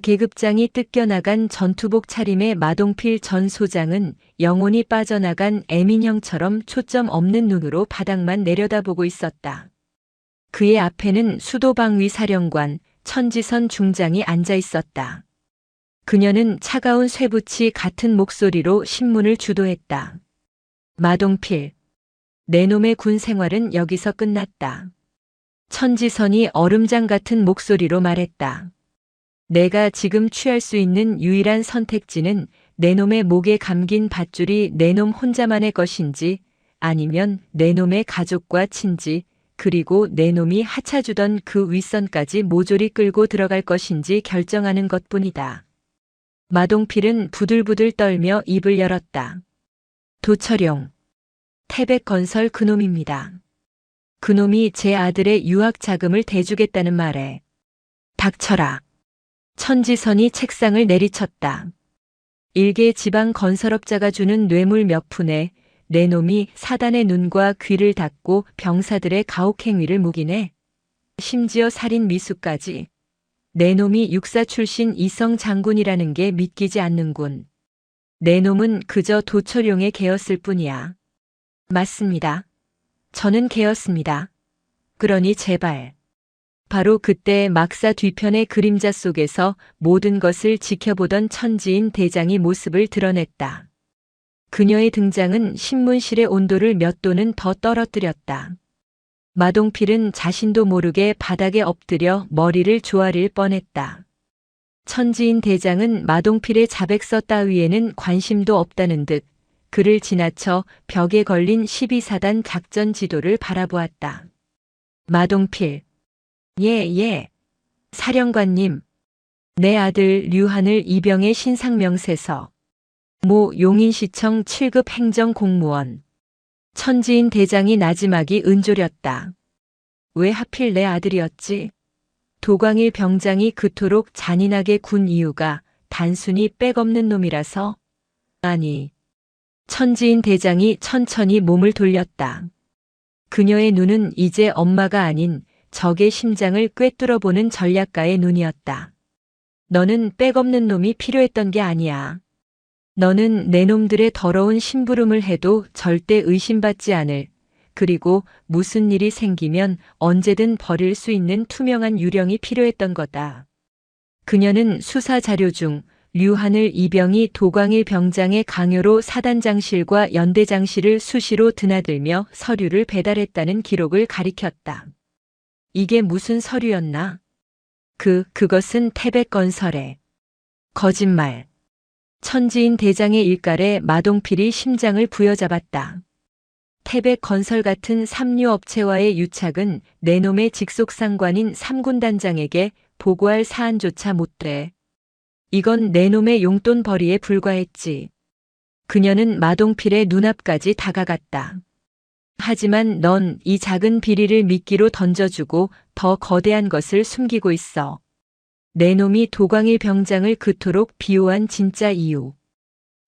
계급장이 뜯겨나간 전투복 차림의 마동필 전 소장은 영혼이 빠져나간 애민형처럼 초점 없는 눈으로 바닥만 내려다보고 있었다. 그의 앞에는 수도방위 사령관 천지선 중장이 앉아 있었다. 그녀는 차가운 쇠붙이 같은 목소리로 신문을 주도했다. 마동필, 내 놈의 군 생활은 여기서 끝났다. 천지선이 얼음장 같은 목소리로 말했다. 내가 지금 취할 수 있는 유일한 선택지는 내놈의 목에 감긴 밧줄이 내놈 혼자만의 것인지 아니면 내놈의 가족과 친지 그리고 내놈이 하차주던 그 윗선까지 모조리 끌고 들어갈 것인지 결정하는 것뿐이다. 마동필은 부들부들 떨며 입을 열었다. 도철용. 태백건설 그놈입니다. 그놈이 제 아들의 유학 자금을 대주겠다는 말에. 닥쳐라. 천지선이 책상을 내리쳤다. 일개 지방 건설업자가 주는 뇌물 몇 푼에 내 놈이 사단의 눈과 귀를 닫고 병사들의 가혹행위를 묵이네. 심지어 살인 미수까지. 내 놈이 육사 출신 이성 장군이라는 게 믿기지 않는군. 내 놈은 그저 도철용의 개였을 뿐이야. 맞습니다. 저는 개였습니다. 그러니 제발. 바로 그때 막사 뒤편의 그림자 속에서 모든 것을 지켜보던 천지인 대장이 모습을 드러냈다. 그녀의 등장은 신문실의 온도를 몇 도는 더 떨어뜨렸다. 마동필은 자신도 모르게 바닥에 엎드려 머리를 조아릴 뻔했다. 천지인 대장은 마동필의 자백서 따위에는 관심도 없다는 듯 그를 지나쳐 벽에 걸린 12사단 작전 지도를 바라보았다. 마동필. 예. 사령관님. 내 아들 류하늘 이병의 신상명세서. 모 용인시청 7급 행정공무원. 천지인 대장이 나지막이 은조렸다. 왜 하필 내 아들이었지? 도광일 병장이 그토록 잔인하게 군 이유가 단순히 빽없는 놈이라서? 아니. 천지인 대장이 천천히 몸을 돌렸다. 그녀의 눈은 이제 엄마가 아닌 적의 심장을 꿰뚫어보는 전략가의 눈이었다. 너는 빽없는 놈이 필요했던 게 아니야. 너는 내 놈들의 더러운 심부름을 해도 절대 의심받지 않을, 그리고 무슨 일이 생기면 언제든 버릴 수 있는 투명한 유령이 필요했던 거다. 그녀는 수사 자료 중 류하늘 이병이 도광일 병장의 강요로 사단장실과 연대장실을 수시로 드나들며 서류를 배달했다는 기록을 가리켰다. 이게 무슨 서류였나? 그것은 태백건설의 거짓말. 천지인 대장의 일갈에 마동필이 심장을 부여잡았다. 태백건설 같은 삼류업체와의 유착은 내 놈의 직속상관인 삼군단장에게 보고할 사안조차 못돼. 이건 내 놈의 용돈벌이에 불과했지. 그녀는 마동필의 눈앞까지 다가갔다. 하지만 넌 이 작은 비리를 미끼로 던져주고 더 거대한 것을 숨기고 있어. 내 놈이 도광일 병장을 그토록 비호한 진짜 이유.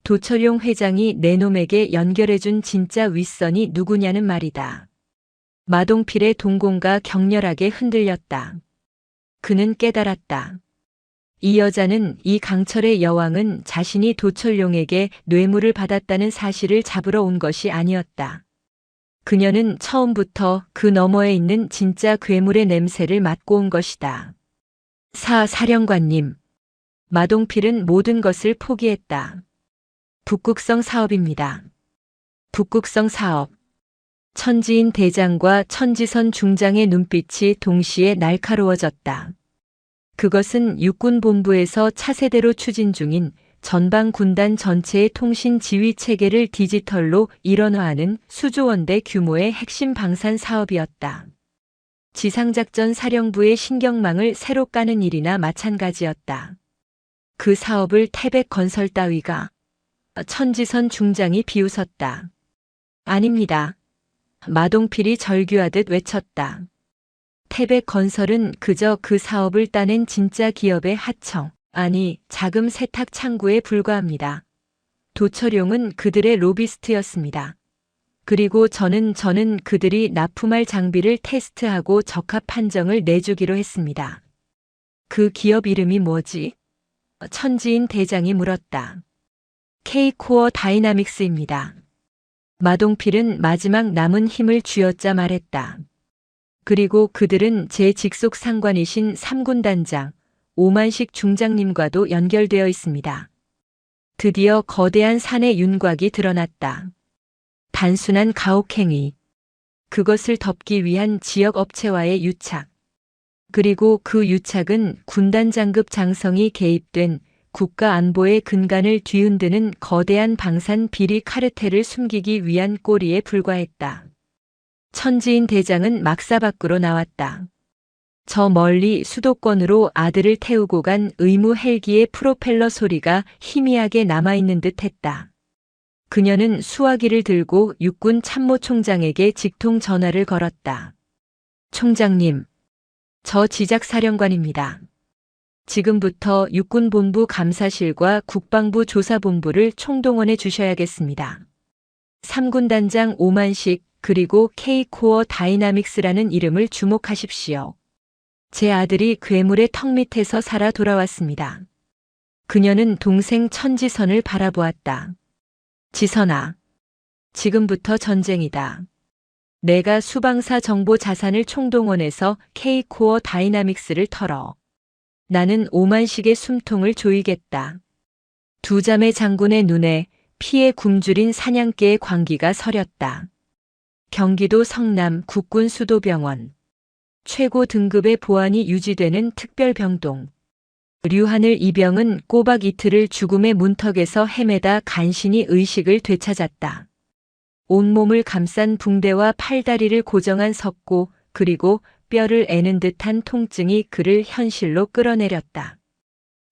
도철용 회장이 내 놈에게 연결해준 진짜 윗선이 누구냐는 말이다. 마동필의 동공가 격렬하게 흔들렸다. 그는 깨달았다. 이 여자는, 이 강철의 여왕은 자신이 도철용에게 뇌물을 받았다는 사실을 잡으러 온 것이 아니었다. 그녀는 처음부터 그 너머에 있는 진짜 괴물의 냄새를 맡고 온 것이다. 사령관님. 마동필은 모든 것을 포기했다. 북극성 사업입니다. 북극성 사업. 천지인 대장과 천지선 중장의 눈빛이 동시에 날카로워졌다. 그것은 육군본부에서 차세대로 추진 중인 전방 군단 전체의 통신 지휘 체계를 디지털로 일원화하는 수조 원대 규모의 핵심 방산 사업이었다. 지상작전 사령부의 신경망을 새로 까는 일이나 마찬가지였다. 그 사업을 태백건설 따위가. 천지선 중장이 비웃었다. 아닙니다. 마동필이 절규하듯 외쳤다. 태백건설은 그저 그 사업을 따낸 진짜 기업의 하청, 아니 자금 세탁 창구에 불과합니다. 도철용은 그들의 로비스트였습니다. 그리고 저는 그들이 납품할 장비를 테스트하고 적합 판정을 내주기로 했습니다. 그 기업 이름이 뭐지? 천지인 대장이 물었다. K-코어 다이나믹스입니다. 마동필은 마지막 남은 힘을 쥐어짜 말했다. 그리고 그들은 제 직속 상관이신 삼군단장 오만식 중장님과도 연결되어 있습니다. 드디어 거대한 산의 윤곽이 드러났다. 단순한 가혹행위. 그것을 덮기 위한 지역 업체와의 유착. 그리고 그 유착은 군단 장급 장성이 개입된 국가 안보의 근간을 뒤흔드는 거대한 방산 비리 카르텔을 숨기기 위한 꼴이에 불과했다. 천지인 대장은 막사 밖으로 나왔다. 저 멀리 수도권으로 아들을 태우고 간 의무 헬기의 프로펠러 소리가 희미하게 남아있는 듯 했다. 그녀는 수화기를 들고 육군 참모총장에게 직통 전화를 걸었다. 총장님, 저 지작사령관입니다. 지금부터 육군본부 감사실과 국방부 조사본부를 총동원해 주셔야겠습니다. 3군단장 오만식 그리고 K코어 다이나믹스라는 이름을 주목하십시오. 제 아들이 괴물의 턱 밑에서 살아 돌아왔습니다. 그녀는 동생 천지선을 바라보았다. 지선아, 지금부터 전쟁이다. 내가 수방사 정보 자산을 총동원해서 K코어 다이나믹스를 털어. 나는 오만식의 숨통을 조이겠다. 두 자매 장군의 눈에 피에 굶주린 사냥개의 광기가 서렸다. 경기도 성남 국군 수도병원. 최고 등급의 보안이 유지되는 특별병동. 류하늘 이병은 꼬박 이틀을 죽음의 문턱에서 헤매다 간신히 의식을 되찾았다. 온몸을 감싼 붕대와 팔다리를 고정한 석고 그리고 뼈를 애는 듯한 통증이 그를 현실로 끌어내렸다.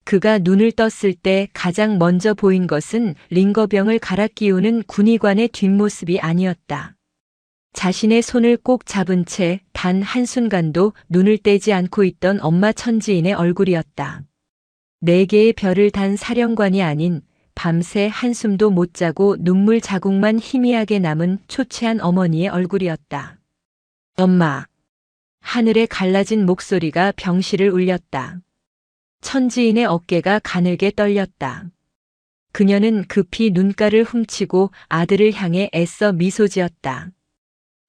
그가 눈을 떴을 때 가장 먼저 보인 것은 링거병을 갈아 끼우는 군의관의 뒷모습이 아니었다. 자신의 손을 꼭 잡은 채 단 한순간도 눈을 떼지 않고 있던 엄마 천지인의 얼굴이었다. 4개의 별을 단 사령관이 아닌 밤새 한숨도 못 자고 눈물 자국만 희미하게 남은 초췌한 어머니의 얼굴이었다. 엄마. 하늘에 갈라진 목소리가 병실을 울렸다. 천지인의 어깨가 가늘게 떨렸다. 그녀는 급히 눈가를 훔치고 아들을 향해 애써 미소 지었다.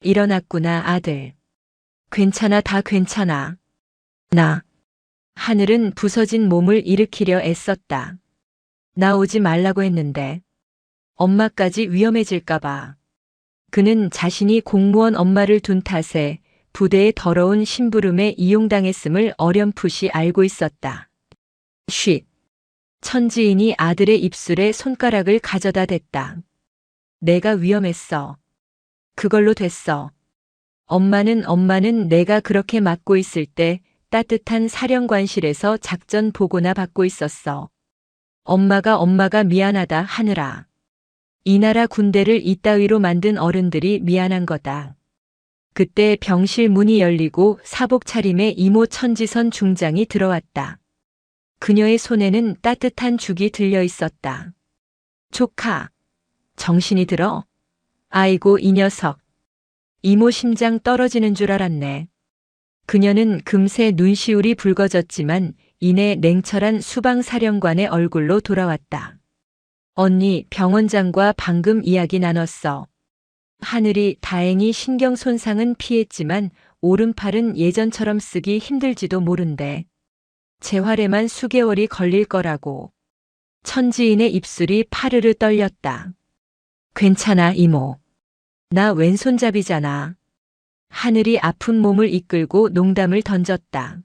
일어났구나, 아들. 괜찮아, 다 괜찮아. 나. 하늘은 부서진 몸을 일으키려 애썼다. 나 오지 말라고 했는데. 엄마까지 위험해질까봐. 그는 자신이 공무원 엄마를 둔 탓에 부대의 더러운 심부름에 이용당했음을 어렴풋이 알고 있었다. 쉿. 천지인이 아들의 입술에 손가락을 가져다 댔다. 내가 위험했어. 그걸로 됐어. 엄마는 내가 그렇게 맡고 있을 때 따뜻한 사령관실에서 작전 보고나 받고 있었어. 엄마가 미안하다 하느라. 이 나라 군대를 이따위로 만든 어른들이 미안한 거다. 그때 병실 문이 열리고 사복 차림의 이모 천지선 중장이 들어왔다. 그녀의 손에는 따뜻한 죽이 들려 있었다. 조카, 정신이 들어? 아이고 이 녀석. 이모 심장 떨어지는 줄 알았네. 그녀는 금세 눈시울이 붉어졌지만 이내 냉철한 수방사령관의 얼굴로 돌아왔다. 언니, 병원장과 방금 이야기 나눴어. 하늘이 다행히 신경 손상은 피했지만 오른팔은 예전처럼 쓰기 힘들지도 모른대. 재활에만 수개월이 걸릴 거라고. 천지인의 입술이 파르르 떨렸다. 괜찮아, 이모. 나 왼손잡이잖아. 하늘이 아픈 몸을 이끌고 농담을 던졌다.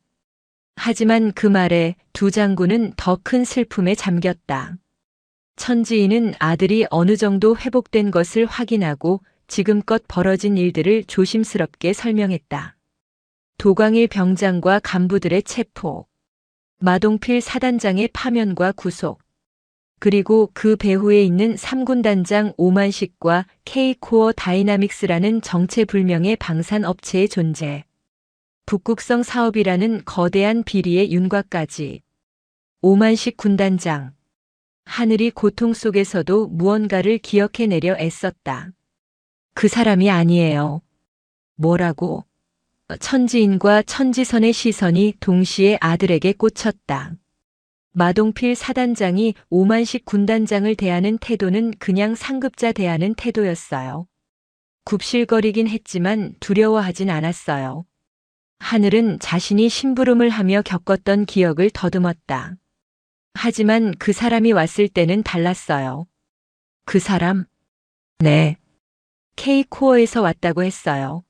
하지만 그 말에 두 장군은 더 큰 슬픔에 잠겼다. 천지인은 아들이 어느 정도 회복된 것을 확인하고 지금껏 벌어진 일들을 조심스럽게 설명했다. 도광일 병장과 간부들의 체포, 마동필 사단장의 파면과 구속, 그리고 그 배후에 있는 3군단장 오만식과 K코어 다이나믹스라는 정체불명의 방산업체의 존재, 북극성 사업이라는 거대한 비리의 윤곽까지. 오만식 군단장. 하늘이 고통 속에서도 무언가를 기억해내려 애썼다. 그 사람이 아니에요. 뭐라고? 천지인과 천지선의 시선이 동시에 아들에게 꽂혔다. 마동필 사단장이 오만식 군단장을 대하는 태도는 그냥 상급자 대하는 태도였어요. 굽실거리긴 했지만 두려워하진 않았어요. 하늘은 자신이 심부름을 하며 겪었던 기억을 더듬었다. 하지만 그 사람이 왔을 때는 달랐어요. 그 사람? 네. K코어에서 왔다고 했어요.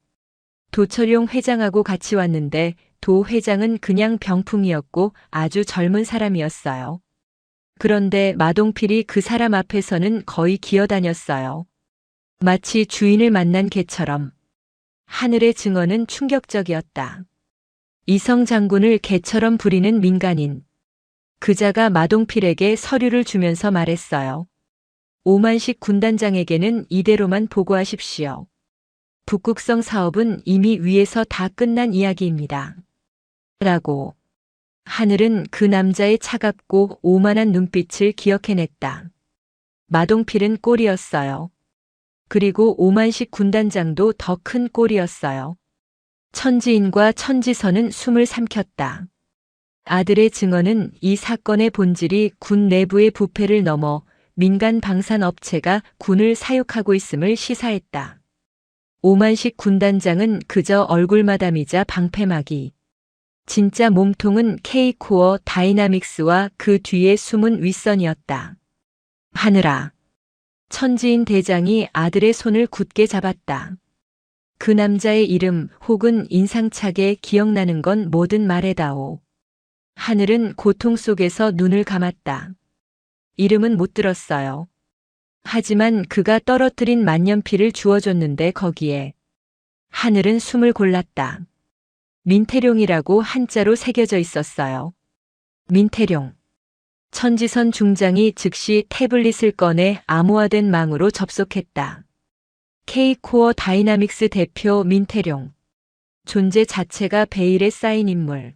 도철용 회장하고 같이 왔는데 도 회장은 그냥 병풍이었고 아주 젊은 사람이었어요. 그런데 마동필이 그 사람 앞에서는 거의 기어다녔어요. 마치 주인을 만난 개처럼. 하늘의 증언은 충격적이었다. 이성 장군을 개처럼 부리는 민간인. 그자가 마동필에게 서류를 주면서 말했어요. 오만식 군단장에게는 이대로만 보고하십시오. 북극성 사업은 이미 위에서 다 끝난 이야기입니다. 라고. 하늘은 그 남자의 차갑고 오만한 눈빛을 기억해냈다. 마동필은 꼴이었어요. 그리고 오만식 군단장도 더 큰 꼴이었어요. 천지인과 천지선은 숨을 삼켰다. 아들의 증언은 이 사건의 본질이 군 내부의 부패를 넘어 민간 방산업체가 군을 사육하고 있음을 시사했다. 오만식 군단장은 그저 얼굴마담이자 방패막이. 진짜 몸통은 K코어 다이나믹스와 그 뒤에 숨은 윗선이었다. 하늘아. 천지인 대장이 아들의 손을 굳게 잡았다. 그 남자의 이름 혹은 인상차게 기억나는 건 뭐든 말해다오. 하늘은 고통 속에서 눈을 감았다. 이름은 못 들었어요. 하지만 그가 떨어뜨린 만년필을 주워줬는데 거기에 하늘은 숨을 골랐다. 민태룡이라고 한자로 새겨져 있었어요. 민태룡. 천지선 중장이 즉시 태블릿을 꺼내 암호화된 망으로 접속했다. K코어 다이나믹스 대표 민태룡. 존재 자체가 베일에 쌓인 인물.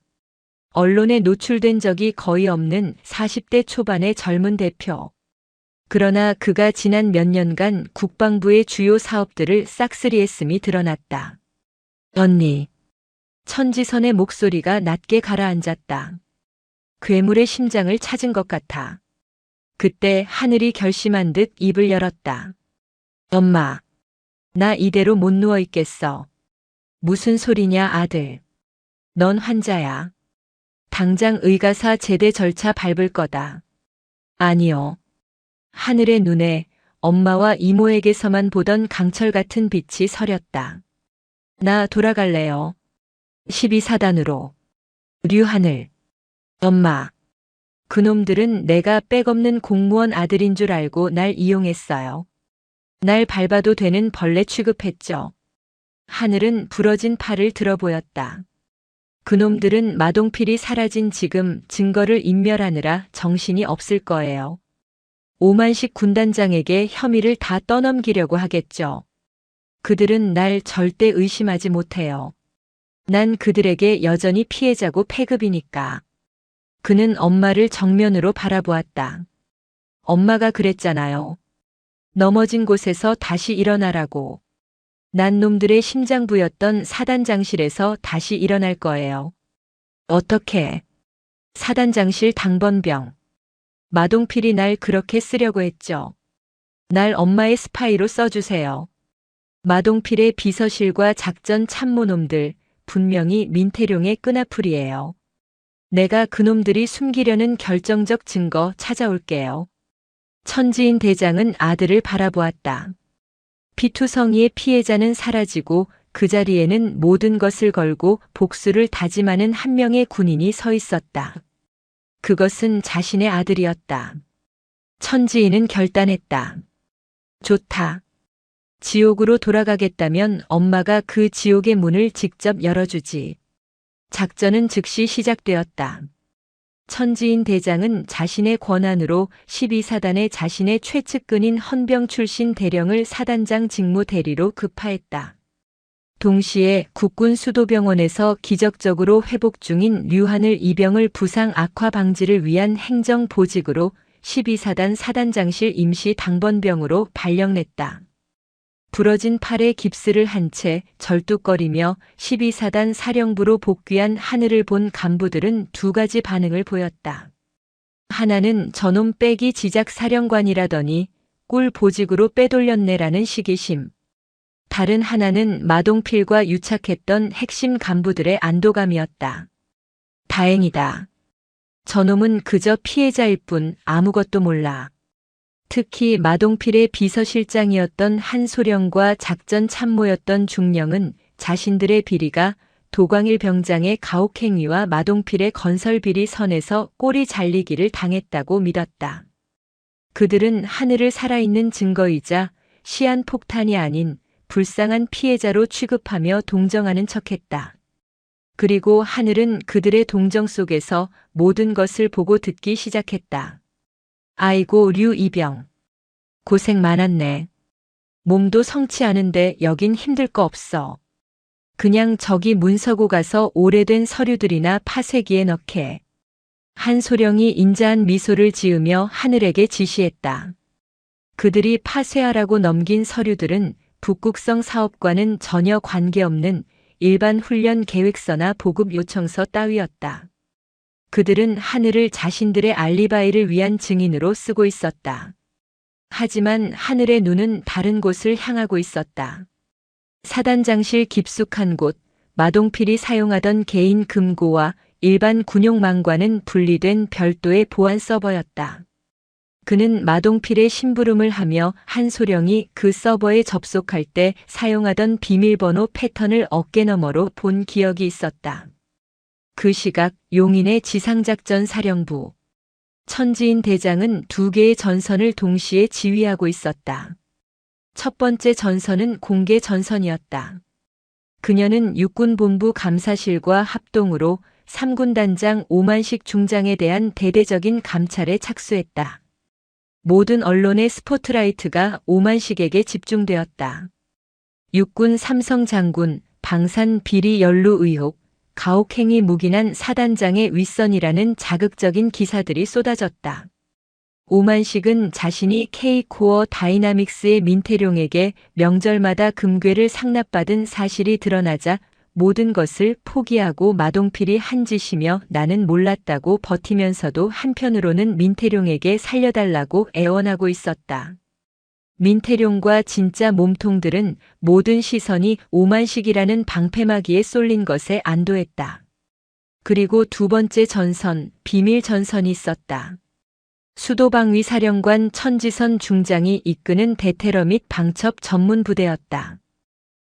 언론에 노출된 적이 거의 없는 40대 초반의 젊은 대표. 그러나 그가 지난 몇 년간 국방부의 주요 사업들을 싹쓸이했음이 드러났다. 언니. 천지선의 목소리가 낮게 가라앉았다. 괴물의 심장을 찾은 것 같아. 그때 하늘이 결심한 듯 입을 열었다. 엄마. 나 이대로 못 누워 있겠어. 무슨 소리냐 아들. 넌 환자야. 당장 의가사 제대 절차 밟을 거다. 아니요. 하늘의 눈에 엄마와 이모에게서만 보던 강철 같은 빛이 서렸다. 나 돌아갈래요. 12사단으로. 류하늘. 엄마. 그놈들은 내가 빽없는 공무원 아들인 줄 알고 날 이용했어요. 날 밟아도 되는 벌레 취급했죠. 하늘은 부러진 팔을 들어보였다. 그놈들은 마동필이 사라진 지금 증거를 인멸하느라 정신이 없을 거예요. 오만식 군단장에게 혐의를 다 떠넘기려고 하겠죠. 그들은 날 절대 의심하지 못해요. 난 그들에게 여전히 피해자고 패급이니까. 그는 엄마를 정면으로 바라보았다. 엄마가 그랬잖아요. 넘어진 곳에서 다시 일어나라고. 난 놈들의 심장부였던 사단장실에서 다시 일어날 거예요. 어떻게? 사단장실 당번병. 마동필이 날 그렇게 쓰려고 했죠. 날 엄마의 스파이로 써주세요. 마동필의 비서실과 작전 참모놈들, 분명히 민태룡의 끈아풀이에요. 내가 그놈들이 숨기려는 결정적 증거 찾아올게요. 천지인 대장은 아들을 바라보았다. 피투성이의 피해자는 사라지고 그 자리에는 모든 것을 걸고 복수를 다짐하는 한 명의 군인이 서 있었다. 그것은 자신의 아들이었다. 천지인은 결단했다. 좋다. 지옥으로 돌아가겠다면 엄마가 그 지옥의 문을 직접 열어주지. 작전은 즉시 시작되었다. 천지인 대장은 자신의 권한으로 12사단의 자신의 최측근인 헌병 출신 대령을 사단장 직무 대리로 급파했다. 동시에 국군 수도병원에서 기적적으로 회복 중인 류하늘 이병을 부상 악화 방지를 위한 행정 보직으로 12사단 사단장실 임시 당번병으로 발령냈다. 부러진 팔에 깁스를 한 채 절뚝거리며 12사단 사령부로 복귀한 하늘을 본 간부들은 두 가지 반응을 보였다. 하나는 저놈 빼기 지작 사령관이라더니 꿀 보직으로 빼돌렸네라는 시기심. 다른 하나는 마동필과 유착했던 핵심 간부들의 안도감이었다. 다행이다. 저놈은 그저 피해자일 뿐 아무것도 몰라. 특히 마동필의 비서실장이었던 한소령과 작전 참모였던 중령은 자신들의 비리가 도광일 병장의 가혹행위와 마동필의 건설비리 선에서 꼬리 잘리기를 당했다고 믿었다. 그들은 하늘을 살아있는 증거이자 시한폭탄이 아닌 불쌍한 피해자로 취급하며 동정하는 척했다. 그리고 하늘은 그들의 동정 속에서 모든 것을 보고 듣기 시작했다. 아이고 류이병. 고생 많았네. 몸도 성치 않은데 여긴 힘들 거 없어. 그냥 저기 문서고 가서 오래된 서류들이나 파쇄기에 넣게. 한소령이 인자한 미소를 지으며 하늘에게 지시했다. 그들이 파쇄하라고 넘긴 서류들은 북극성 사업과는 전혀 관계없는 일반 훈련 계획서나 보급 요청서 따위였다. 그들은 하늘을 자신들의 알리바이를 위한 증인으로 쓰고 있었다. 하지만 하늘의 눈은 다른 곳을 향하고 있었다. 사단장실 깊숙한 곳, 마동필이 사용하던 개인 금고와 일반 군용망과는 분리된 별도의 보안 서버였다. 그는 마동필의 심부름을 하며 한소령이 그 서버에 접속할 때 사용하던 비밀번호 패턴을 어깨너머로 본 기억이 있었다. 그 시각 용인의 지상작전 사령부. 천지인 대장은 2개의 전선을 동시에 지휘하고 있었다. 첫 번째 전선은 공개 전선이었다. 그녀는 육군본부 감사실과 합동으로 3군 단장 오만식 중장에 대한 대대적인 감찰에 착수했다. 모든 언론의 스포트라이트가 오만식에게 집중되었다. 육군 삼성 장군, 방산 비리 연루 의혹, 가혹행위 묵인한 사단장의 윗선이라는 자극적인 기사들이 쏟아졌다. 오만식은 자신이 K코어 다이나믹스의 민태룡에게 명절마다 금괴를 상납받은 사실이 드러나자 모든 것을 포기하고 마동필이 한 짓이며 나는 몰랐다고 버티면서도 한편으로는 민태룡에게 살려달라고 애원하고 있었다. 민태룡과 진짜 몸통들은 모든 시선이 오만식이라는 방패막이에 쏠린 것에 안도했다. 그리고 2번째 전선, 비밀 전선이 있었다. 수도방위 사령관 천지선 중장이 이끄는 대테러 및 방첩 전문 부대였다.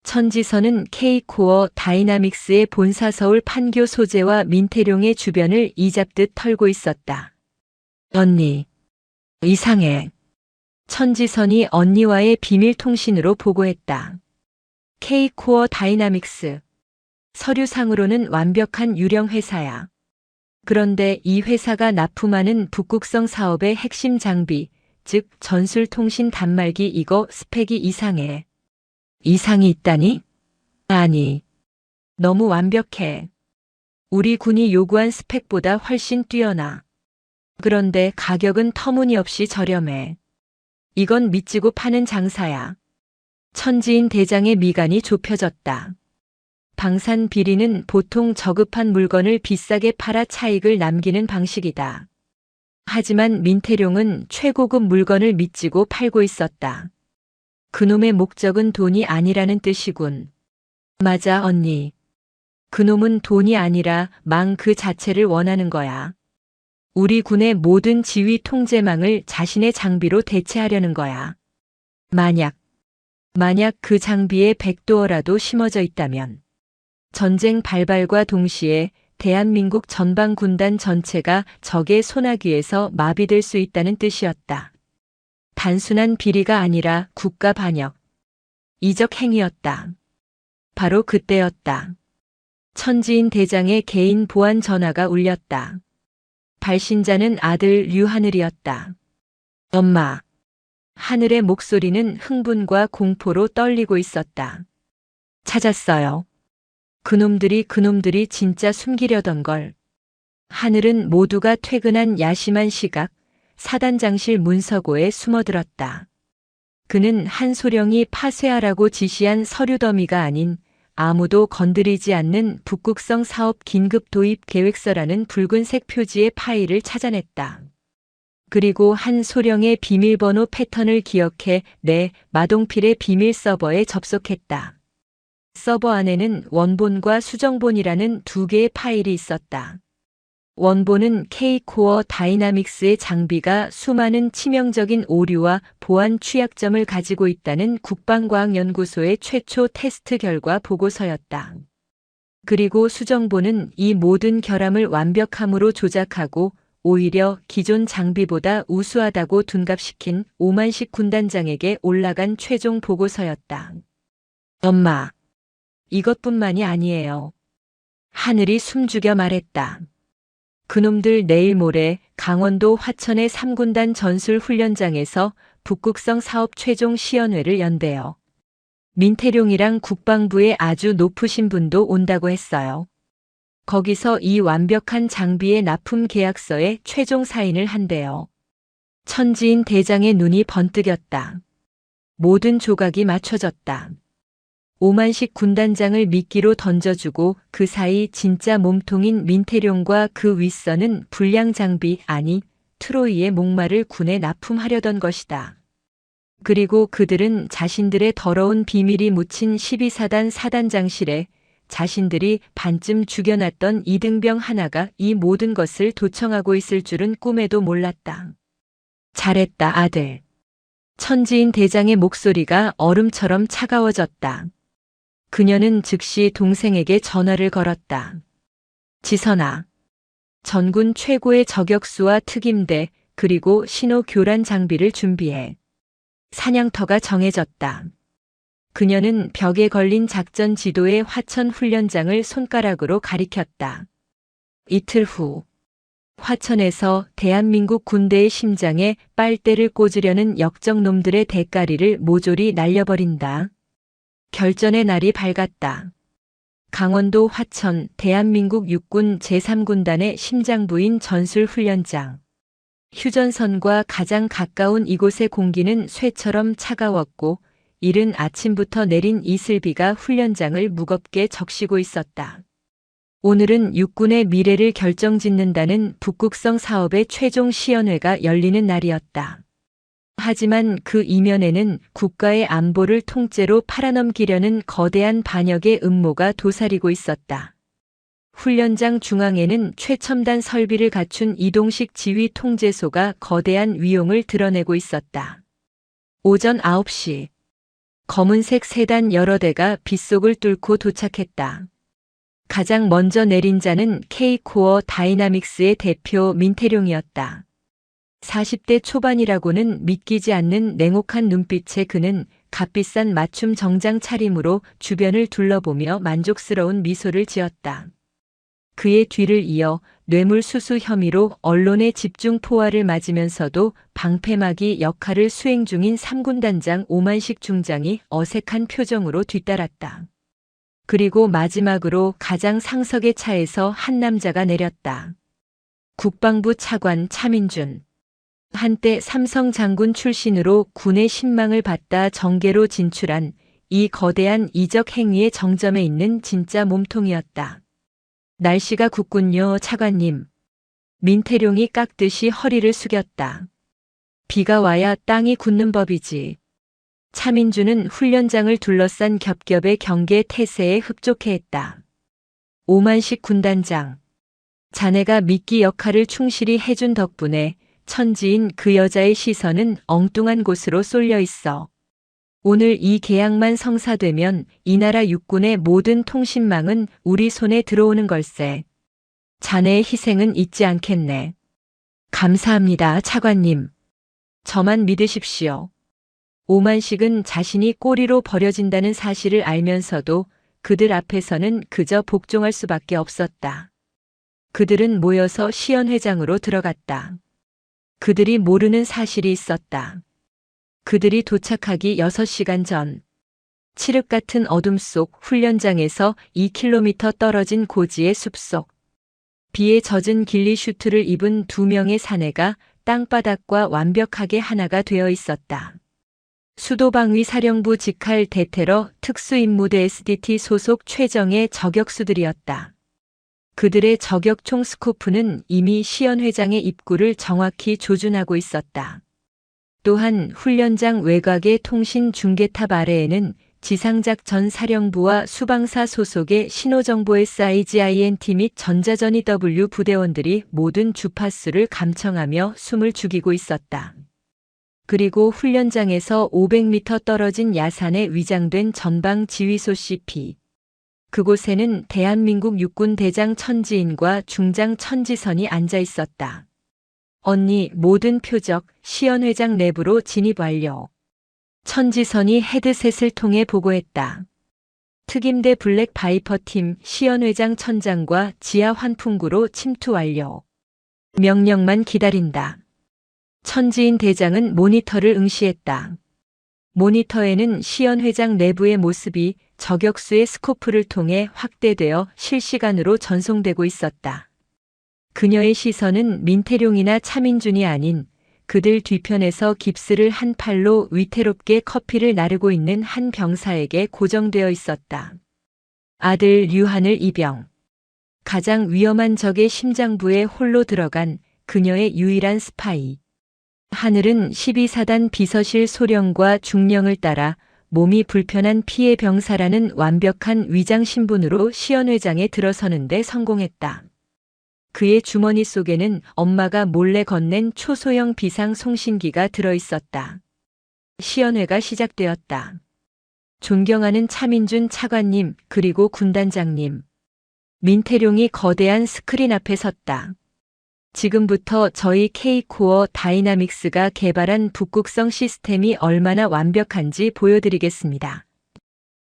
천지선은 K코어 다이나믹스의 본사 서울 판교 소재와 민태룡의 주변을 이잡듯 털고 있었다. 언니, 이상해. 천지선이 언니와의 비밀 통신으로 보고했다. K코어 다이나믹스. 서류상으로는 완벽한 유령 회사야. 그런데 이 회사가 납품하는 북극성 사업의 핵심 장비, 즉 전술통신 단말기 이거 스펙이 이상해. 이상이 있다니? 아니, 너무 완벽해. 우리 군이 요구한 스펙보다 훨씬 뛰어나. 그런데 가격은 터무니없이 저렴해. 이건 미치고 파는 장사야. 천지인 대장의 미간이 좁혀졌다. 방산 비리는 보통 저급한 물건을 비싸게 팔아 차익을 남기는 방식이다. 하지만 민태룡은 최고급 물건을 미치고 팔고 있었다. 그놈의 목적은 돈이 아니라는 뜻이군. 맞아, 언니. 그놈은 돈이 아니라 망 그 자체를 원하는 거야. 우리 군의 모든 지휘 통제망을 자신의 장비로 대체하려는 거야. 만약 그 장비에 백도어라도 심어져 있다면 전쟁 발발과 동시에 대한민국 전방 군단 전체가 적의 소나기에서 마비될 수 있다는 뜻이었다. 단순한 비리가 아니라 국가 반역, 이적 행위였다. 바로 그때였다. 천지인 대장의 개인 보안 전화가 울렸다. 발신자는 아들 류하늘이었다. 엄마. 하늘의 목소리는 흥분과 공포로 떨리고 있었다. 찾았어요. 그놈들이 진짜 숨기려던 걸. 하늘은 모두가 퇴근한 야심한 시각, 사단장실 문서고에 숨어들었다. 그는 한소령이 파쇄하라고 지시한 서류 더미가 아닌 아무도 건드리지 않는 북극성 사업 긴급 도입 계획서라는 붉은색 표지의 파일을 찾아냈다. 그리고 한소령의 비밀번호 패턴을 기억해 마동필의 비밀 서버에 접속했다. 서버 안에는 원본과 수정본이라는 2개의 파일이 있었다. 원본은 K-코어 다이나믹스의 장비가 수많은 치명적인 오류와 보안 취약점을 가지고 있다는 국방과학연구소의 최초 테스트 결과 보고서였다. 그리고 수정본은 이 모든 결함을 완벽함으로 조작하고 오히려 기존 장비보다 우수하다고 둔갑시킨 오만식 군단장에게 올라간 최종 보고서였다. 엄마, 이것뿐만이 아니에요. 하늘이 숨죽여 말했다. 그놈들 내일 모레 강원도 화천의 3군단 전술훈련장에서 북극성 사업 최종 시연회를 연대요. 민태룡이랑 국방부의 아주 높으신 분도 온다고 했어요. 거기서 이 완벽한 장비의 납품 계약서에 최종 사인을 한대요. 천지인 대장의 눈이 번뜩였다. 모든 조각이 맞춰졌다. 오만식 군단장을 미끼로 던져주고 그 사이 진짜 몸통인 민태룡과 그 윗선은 불량 장비 아니 트로이의 목마를 군에 납품하려던 것이다. 그리고 그들은 자신들의 더러운 비밀이 묻힌 12사단 사단장실에 자신들이 반쯤 죽여놨던 이등병 하나가 이 모든 것을 도청하고 있을 줄은 꿈에도 몰랐다. 잘했다, 아들. 천지인 대장의 목소리가 얼음처럼 차가워졌다. 그녀는 즉시 동생에게 전화를 걸었다. 지선아. 전군 최고의 저격수와 특임대 그리고 신호 교란 장비를 준비해. 사냥터가 정해졌다. 그녀는 벽에 걸린 작전 지도의 화천 훈련장을 손가락으로 가리켰다. 이틀 후 화천에서 대한민국 군대의 심장에 빨대를 꽂으려는 역적놈들의 대가리를 모조리 날려버린다. 결전의 날이 밝았다. 강원도 화천 대한민국 육군 제3군단의 심장부인 전술훈련장. 휴전선과 가장 가까운 이곳의 공기는 쇠처럼 차가웠고 이른 아침부터 내린 이슬비가 훈련장을 무겁게 적시고 있었다. 오늘은 육군의 미래를 결정짓는다는 북극성 사업의 최종 시연회가 열리는 날이었다. 하지만 그 이면에는 국가의 안보를 통째로 팔아넘기려는 거대한 반역의 음모가 도사리고 있었다. 훈련장 중앙에는 최첨단 설비를 갖춘 이동식 지휘 통제소가 거대한 위용을 드러내고 있었다. 오전 9시 검은색 세단 여러 대가 빗속을 뚫고 도착했다. 가장 먼저 내린 자는 K-코어 다이나믹스의 대표 민태룡이었다. 40대 초반이라고는 믿기지 않는 냉혹한 눈빛에 그는 값비싼 맞춤 정장 차림으로 주변을 둘러보며 만족스러운 미소를 지었다. 그의 뒤를 이어 뇌물수수 혐의로 언론의 집중 포화를 맞으면서도 방패막이 역할을 수행 중인 3군단장 오만식 중장이 어색한 표정으로 뒤따랐다. 그리고 마지막으로 가장 상석의 차에서 한 남자가 내렸다. 국방부 차관 차민준. 한때 삼성 장군 출신으로 군의 신망을 받다 정계로 진출한 이 거대한 이적 행위의 정점에 있는 진짜 몸통이었다. 날씨가 굳군요, 차관님. 민태룡이 깍듯이 허리를 숙였다. 비가 와야 땅이 굳는 법이지. 차민주는 훈련장을 둘러싼 겹겹의 경계 태세에 흡족해했다. 오만식 군단장. 자네가 미끼 역할을 충실히 해준 덕분에 천지인 그 여자의 시선은 엉뚱한 곳으로 쏠려 있어. 오늘 이 계약만 성사되면 이 나라 육군의 모든 통신망은 우리 손에 들어오는 걸세. 자네의 희생은 잊지 않겠네. 감사합니다, 차관님. 저만 믿으십시오. 오만식은 자신이 꼬리로 버려진다는 사실을 알면서도 그들 앞에서는 그저 복종할 수밖에 없었다. 그들은 모여서 시연회장으로 들어갔다. 그들이 모르는 사실이 있었다. 그들이 도착하기 6시간 전, 칠흑 같은 어둠 속 훈련장에서 2km 떨어진 고지의 숲속, 비에 젖은 길리 슈트를 입은 2명의 사내가 땅바닥과 완벽하게 하나가 되어 있었다. 수도방위 사령부 직할 대테러 특수임무대 SDT 소속 최정예 저격수들이었다. 그들의 저격총 스코프는 이미 시연회장의 입구를 정확히 조준하고 있었다. 또한 훈련장 외곽의 통신 중계탑 아래에는 지상작 전 사령부와 수방사 소속의 신호정보 SIGINT 및 전자전 EW 부대원들이 모든 주파수를 감청하며 숨을 죽이고 있었다. 그리고 훈련장에서 500m 떨어진 야산에 위장된 전방 지휘소 CP. 그곳에는 대한민국 육군 대장 천지인과 중장 천지선이 앉아 있었다. 언니, 모든 표적, 시연회장 내부로 진입 완료. 천지선이 헤드셋을 통해 보고했다. 특임대 블랙 바이퍼 팀 시연회장 천장과 지하 환풍구로 침투 완료. 명령만 기다린다. 천지인 대장은 모니터를 응시했다. 모니터에는 시연회장 내부의 모습이 저격수의 스코프를 통해 확대되어 실시간으로 전송되고 있었다. 그녀의 시선은 민태룡이나 차민준이 아닌 그들 뒤편에서 깁스를 한 팔로 위태롭게 커피를 나르고 있는 한 병사에게 고정되어 있었다. 아들 류하늘 이병. 가장 위험한 적의 심장부에 홀로 들어간 그녀의 유일한 스파이. 하늘은 12사단 비서실 소령과 중령을 따라 몸이 불편한 피해 병사라는 완벽한 위장 신분으로 시연회장에 들어서는데 성공했다. 그의 주머니 속에는 엄마가 몰래 건넨 초소형 비상 송신기가 들어있었다. 시연회가 시작되었다. 존경하는 차민준 차관님 그리고 군단장님. 민태룡이 거대한 스크린 앞에 섰다. 지금부터 저희 K코어 다이나믹스가 개발한 북극성 시스템이 얼마나 완벽한지 보여드리겠습니다.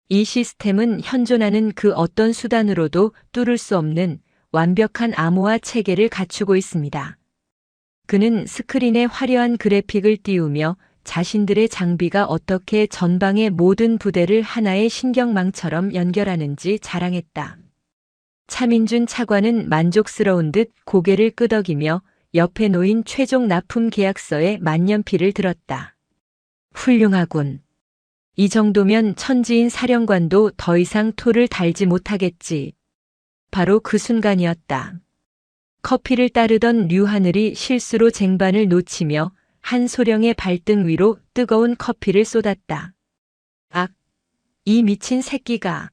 이 시스템은 현존하는 그 어떤 수단으로도 뚫을 수 없는 완벽한 암호화 체계를 갖추고 있습니다. 그는 스크린에 화려한 그래픽을 띄우며 자신들의 장비가 어떻게 전방의 모든 부대를 하나의 신경망처럼 연결하는지 자랑했다. 차민준 차관은 만족스러운 듯 고개를 끄덕이며 옆에 놓인 최종 납품 계약서에 만년필을 들었다. 훌륭하군. 이 정도면 천지인 사령관도 더 이상 토를 달지 못하겠지. 바로 그 순간이었다. 커피를 따르던 류하늘이 실수로 쟁반을 놓치며 한 소령의 발등 위로 뜨거운 커피를 쏟았다. 악! 이 미친 새끼가!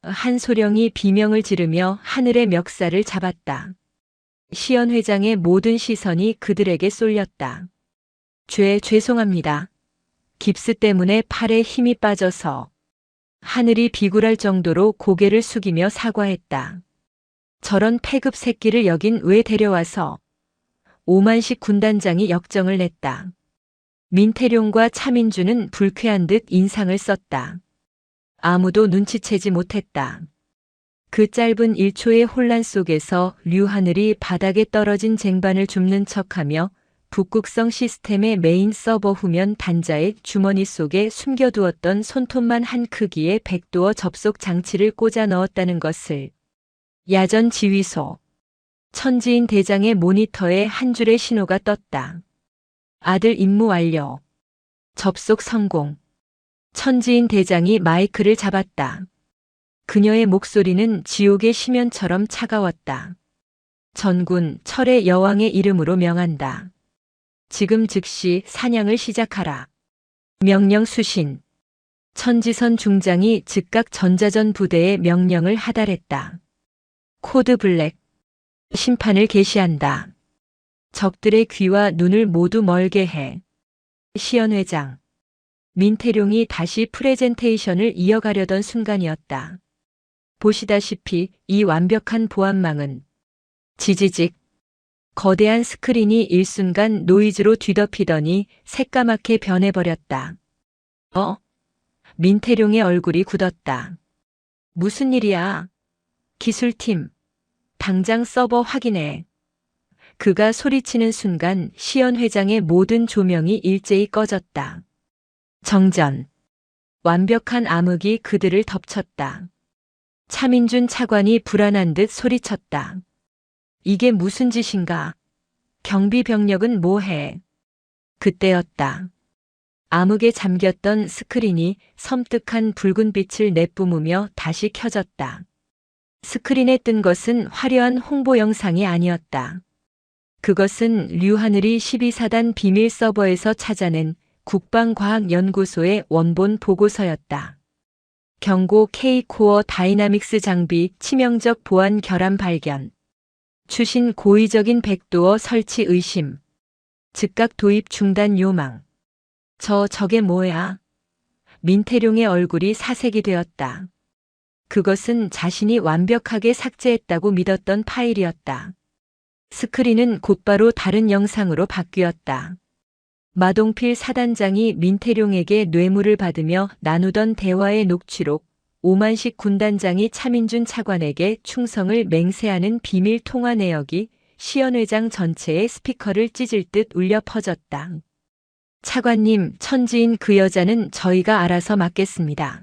한 소령이 비명을 지르며 하늘의 멱살을 잡았다. 시연회장의 모든 시선이 그들에게 쏠렸다. 죄송합니다. 깁스 때문에 팔에 힘이 빠져서. 하늘이 비굴할 정도로 고개를 숙이며 사과했다. 저런 패급 새끼를 여긴 왜 데려와서. 오만식 군단장이 역정을 냈다. 민태룡과 차민준은 불쾌한 듯 인상을 썼다. 아무도 눈치채지 못했다. 그 짧은 1초의 혼란 속에서 류하늘이 바닥에 떨어진 쟁반을 줍는 척하며 북극성 시스템의 메인 서버 후면 단자의 주머니 속에 숨겨두었던 손톱만 한 크기의 백도어 접속 장치를 꽂아 넣었다는 것을. 야전 지휘소. 천지인 대장의 모니터에 한 줄의 신호가 떴다. 아들 임무 완료. 접속 성공. 천지인 대장이 마이크를 잡았다. 그녀의 목소리는 지옥의 심연처럼 차가웠다. 전군 철의 여왕의 이름으로 명한다. 지금 즉시 사냥을 시작하라. 명령 수신. 천지선 중장이 즉각 전자전 부대에 명령을 하달했다. 코드 블랙. 심판을 개시한다. 적들의 귀와 눈을 모두 멀게 해. 시연회장. 민태룡이 다시 프레젠테이션을 이어가려던 순간이었다. 보시다시피 이 완벽한 보안망은 지지직. 거대한 스크린이 일순간 노이즈로 뒤덮이더니 새까맣게 변해버렸다. 민태룡의 얼굴이 굳었다. 무슨 일이야? 기술팀. 당장 서버 확인해. 그가 소리치는 순간 시연회장의 모든 조명이 일제히 꺼졌다. 정전. 완벽한 암흑이 그들을 덮쳤다. 차민준 차관이 불안한 듯 소리쳤다. 이게 무슨 짓인가? 경비병력은 뭐해? 그때였다. 암흑에 잠겼던 스크린이 섬뜩한 붉은 빛을 내뿜으며 다시 켜졌다. 스크린에 뜬 것은 화려한 홍보 영상이 아니었다. 그것은 류하늘이 12사단 비밀 서버에서 찾아낸 국방과학연구소의 원본 보고서였다. 경고 K코어 다이나믹스 장비 치명적 보안 결함 발견. 추신 고의적인 백도어 설치 의심. 즉각 도입 중단 요망. 저게 뭐야? 민태룡의 얼굴이 사색이 되었다. 그것은 자신이 완벽하게 삭제했다고 믿었던 파일이었다. 스크린은 곧바로 다른 영상으로 바뀌었다. 마동필 사단장이 민태룡에게 뇌물을 받으며 나누던 대화의 녹취록, 오만식 군단장이 차민준 차관에게 충성을 맹세하는 비밀 통화 내역이 시연회장 전체의 스피커를 찢을 듯 울려 퍼졌다. 차관님, 천지인 그 여자는 저희가 알아서 맡겠습니다.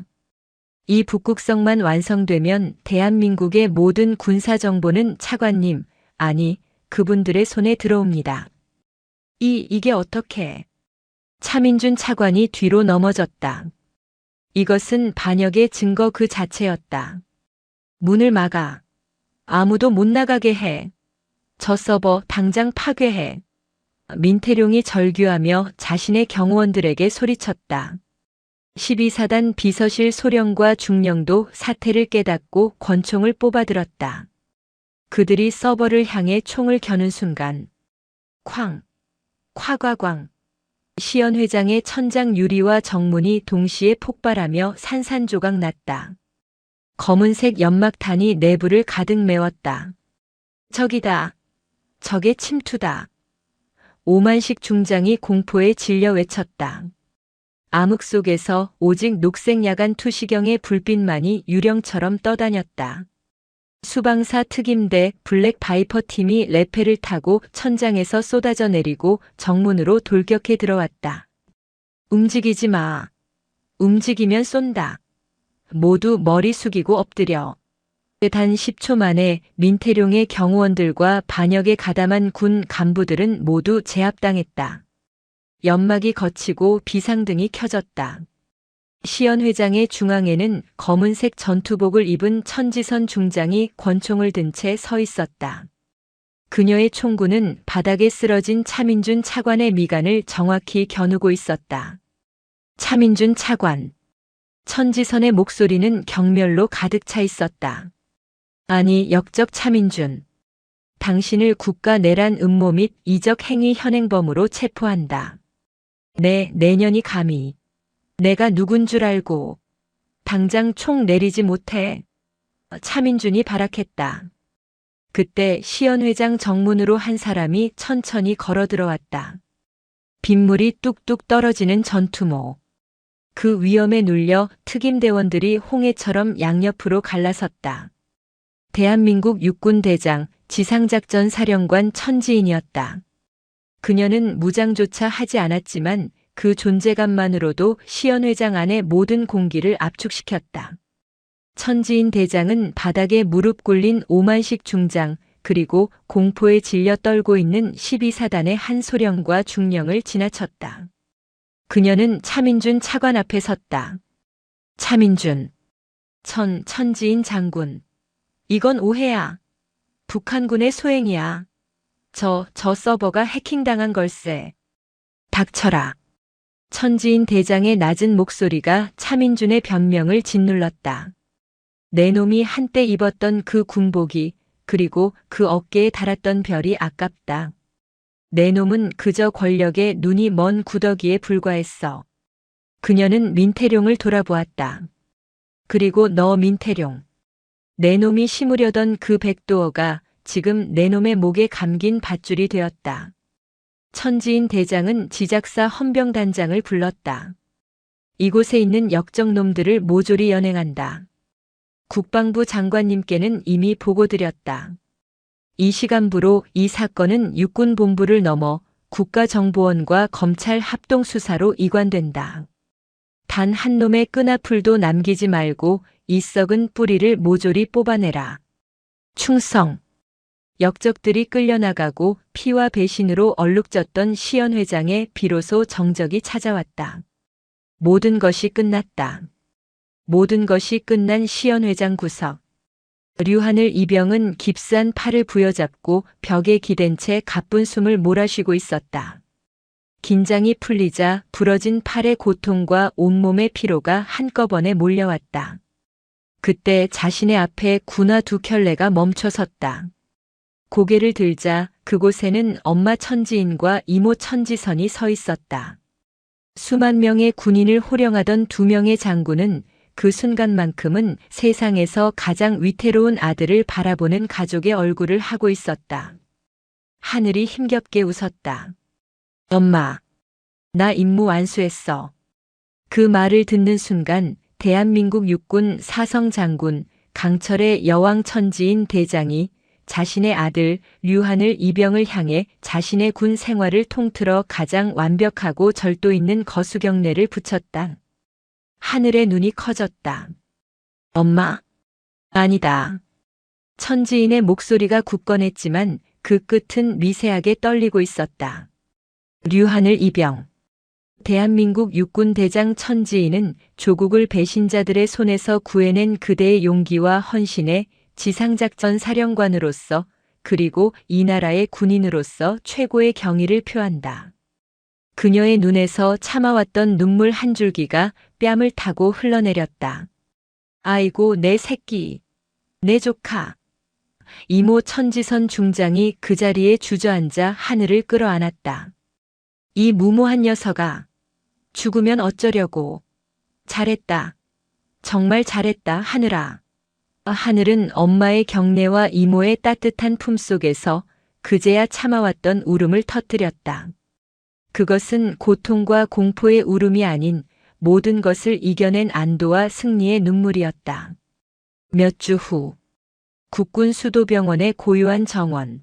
이 북극성만 완성되면 대한민국의 모든 군사정보는 차관님, 아니, 그분들의 손에 들어옵니다. 이게 어떻게? 차민준 차관이 뒤로 넘어졌다. 이것은 반역의 증거 그 자체였다. 문을 막아. 아무도 못 나가게 해. 저 서버 당장 파괴해. 민태룡이 절규하며 자신의 경호원들에게 소리쳤다. 12사단 비서실 소령과 중령도 사태를 깨닫고 권총을 뽑아들었다. 그들이 서버를 향해 총을 겨눈 순간 쾅! 콰과광! 시연 회장의 천장 유리와 정문이 동시에 폭발하며 산산조각 났다. 검은색 연막탄이 내부를 가득 메웠다. 적이다. 적의 침투다. 오만식 중장이 공포에 질려 외쳤다. 암흑 속에서 오직 녹색 야간 투시경의 불빛만이 유령처럼 떠다녔다. 수방사 특임대 블랙 바이퍼 팀이 레페를 타고 천장에서 쏟아져 내리고 정문으로 돌격해 들어왔다. 움직이지 마. 움직이면 쏜다. 모두 머리 숙이고 엎드려. 단 10초 만에 민태룡의 경호원들과 반역에 가담한 군 간부들은 모두 제압당했다. 연막이 걷히고 비상등이 켜졌다. 시연 회장의 중앙에는 검은색 전투복을 입은 천지선 중장이 권총을 든 채 서 있었다. 그녀의 총구는 바닥에 쓰러진 차민준 차관의 미간을 정확히 겨누고 있었다. 차민준 차관. 천지선의 목소리는 경멸로 가득 차 있었다. 아니, 역적 차민준. 당신을 국가 내란 음모 및 이적 행위 현행범으로 체포한다. 내년이 감히. 내가 누군 줄 알고. 당장 총 내리지 못해. 차민준이 발악했다. 그때 시연 회장 정문으로 한 사람이 천천히 걸어 들어왔다. 빗물이 뚝뚝 떨어지는 전투모. 그 위험에 눌려 특임대원들이 홍해처럼 양옆으로 갈라섰다. 대한민국 육군대장, 지상작전 사령관 천지인이었다. 그녀는 무장조차 하지 않았지만 그 존재감만으로도 시연 회장 안의 모든 공기를 압축시켰다. 천지인 대장은 바닥에 무릎 꿇린 오만식 중장, 그리고 공포에 질려 떨고 있는 12사단의 한 소령과 중령을 지나쳤다. 그녀는 차민준 차관 앞에 섰다. 차민준. 천지인 장군. 이건 오해야. 북한군의 소행이야. 저 서버가 해킹당한 걸세. 닥쳐라. 천지인 대장의 낮은 목소리가 차민준의 변명을 짓눌렀다. 내 놈이 한때 입었던 그 군복이, 그리고 그 어깨에 달았던 별이 아깝다. 내 놈은 그저 권력에 눈이 먼 구더기에 불과했어. 그녀는 민태룡을 돌아보았다. 그리고 너 민태룡. 내 놈이 심으려던 그 백도어가 지금 내 놈의 목에 감긴 밧줄이 되었다. 천지인 대장은 지작사 헌병단장을 불렀다. 이곳에 있는 역적놈들을 모조리 연행한다. 국방부 장관님께는 이미 보고드렸다. 이 시간부로 이 사건은 육군본부를 넘어 국가정보원과 검찰 합동수사로 이관된다. 단 한 놈의 끈아풀도 남기지 말고 이 썩은 뿌리를 모조리 뽑아내라. 충성. 역적들이 끌려나가고 피와 배신으로 얼룩졌던 시연 회장에 비로소 정적이 찾아왔다. 모든 것이 끝났다. 모든 것이 끝난 시연 회장 구석. 류하늘 이병은 깁스한 팔을 부여잡고 벽에 기댄 채 가쁜 숨을 몰아쉬고 있었다. 긴장이 풀리자 부러진 팔의 고통과 온몸의 피로가 한꺼번에 몰려왔다. 그때 자신의 앞에 군화 두 켤레가 멈춰 섰다. 고개를 들자 그곳에는 엄마 천지인과 이모 천지선이 서 있었다. 수만 명의 군인을 호령하던 두 명의 장군은 그 순간만큼은 세상에서 가장 위태로운 아들을 바라보는 가족의 얼굴을 하고 있었다. 하늘이 힘겹게 웃었다. 엄마, 나 임무 완수했어. 그 말을 듣는 순간 대한민국 육군 사성 장군 강철의 여왕 천지인 대장이 자신의 아들 류한을 이병을 향해 자신의 군 생활을 통틀어 가장 완벽하고 절도 있는 거수경례를 붙였다. 하늘의 눈이 커졌다. 엄마? 아니다. 천지인의 목소리가 굳건했지만 그 끝은 미세하게 떨리고 있었다. 류한을 이병. 대한민국 육군 대장 천지인은 조국을 배신자들의 손에서 구해낸 그대의 용기와 헌신에 지상작전 사령관으로서 그리고 이 나라의 군인으로서 최고의 경의를 표한다. 그녀의 눈에서 참아왔던 눈물 한 줄기가 뺨을 타고 흘러내렸다. 아이고 내 새끼, 내 조카. 이모 천지선 중장이 그 자리에 주저앉아 하늘을 끌어안았다. 이 무모한 녀석아, 죽으면 어쩌려고. 잘했다. 정말 잘했다 하늘아. 하늘은 엄마의 경례와 이모의 따뜻한 품속에서 그제야 참아왔던 울음을 터뜨렸다. 그것은 고통과 공포의 울음이 아닌 모든 것을 이겨낸 안도와 승리의 눈물이었다. 몇 주 후, 국군 수도병원의 고요한 정원.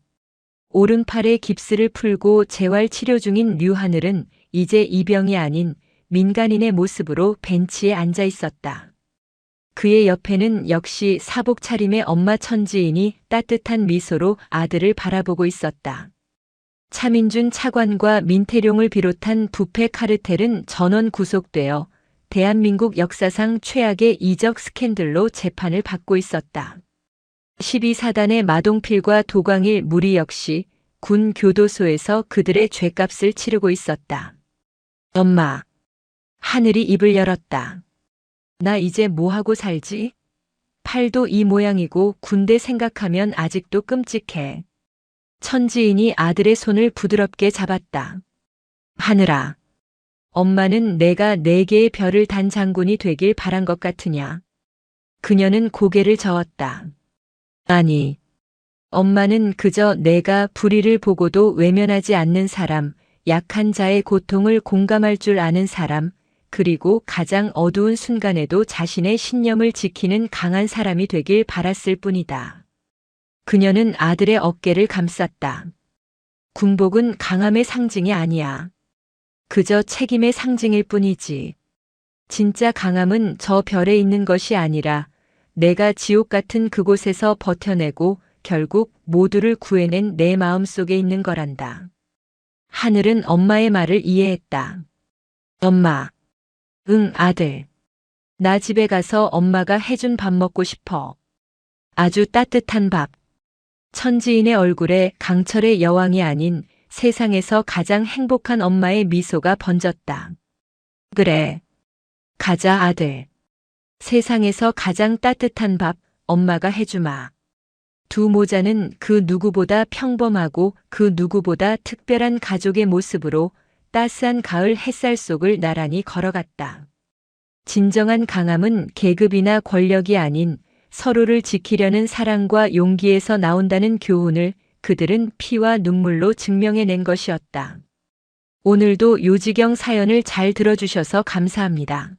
오른팔에 깁스를 풀고 재활 치료 중인 류하늘은 이제 이병이 아닌 민간인의 모습으로 벤치에 앉아 있었다. 그의 옆에는 역시 사복 차림의 엄마 천지인이 따뜻한 미소로 아들을 바라보고 있었다. 차민준 차관과 민태룡을 비롯한 부패 카르텔은 전원 구속되어 대한민국 역사상 최악의 이적 스캔들로 재판을 받고 있었다. 12사단의 마동필과 도광일 무리 역시 군 교도소에서 그들의 죗값을 치르고 있었다. 엄마, 하늘이 입을 열었다. 나 이제 뭐하고 살지? 팔도 이 모양이고 군대 생각하면 아직도 끔찍해. 천지인이 아들의 손을 부드럽게 잡았다. 하늘아, 엄마는 내가 4개의 별을 단 장군이 되길 바란 것 같으냐? 그녀는 고개를 저었다. 아니, 엄마는 그저 내가 불의를 보고도 외면하지 않는 사람, 약한 자의 고통을 공감할 줄 아는 사람, 그리고 가장 어두운 순간에도 자신의 신념을 지키는 강한 사람이 되길 바랐을 뿐이다. 그녀는 아들의 어깨를 감쌌다. 군복은 강함의 상징이 아니야. 그저 책임의 상징일 뿐이지. 진짜 강함은 저 별에 있는 것이 아니라 내가 지옥 같은 그곳에서 버텨내고 결국 모두를 구해낸 내 마음 속에 있는 거란다. 하늘은 엄마의 말을 이해했다. 엄마. 응, 아들. 나 집에 가서 엄마가 해준 밥 먹고 싶어. 아주 따뜻한 밥. 천지인의 얼굴에 강철의 여왕이 아닌 세상에서 가장 행복한 엄마의 미소가 번졌다. 그래. 가자, 아들. 세상에서 가장 따뜻한 밥, 엄마가 해주마. 두 모자는 그 누구보다 평범하고 그 누구보다 특별한 가족의 모습으로 따스한 가을 햇살 속을 나란히 걸어갔다. 진정한 강함은 계급이나 권력이 아닌 서로를 지키려는 사랑과 용기에서 나온다는 교훈을 그들은 피와 눈물로 증명해낸 것이었다. 오늘도 요지경 사연을 잘 들어주셔서 감사합니다.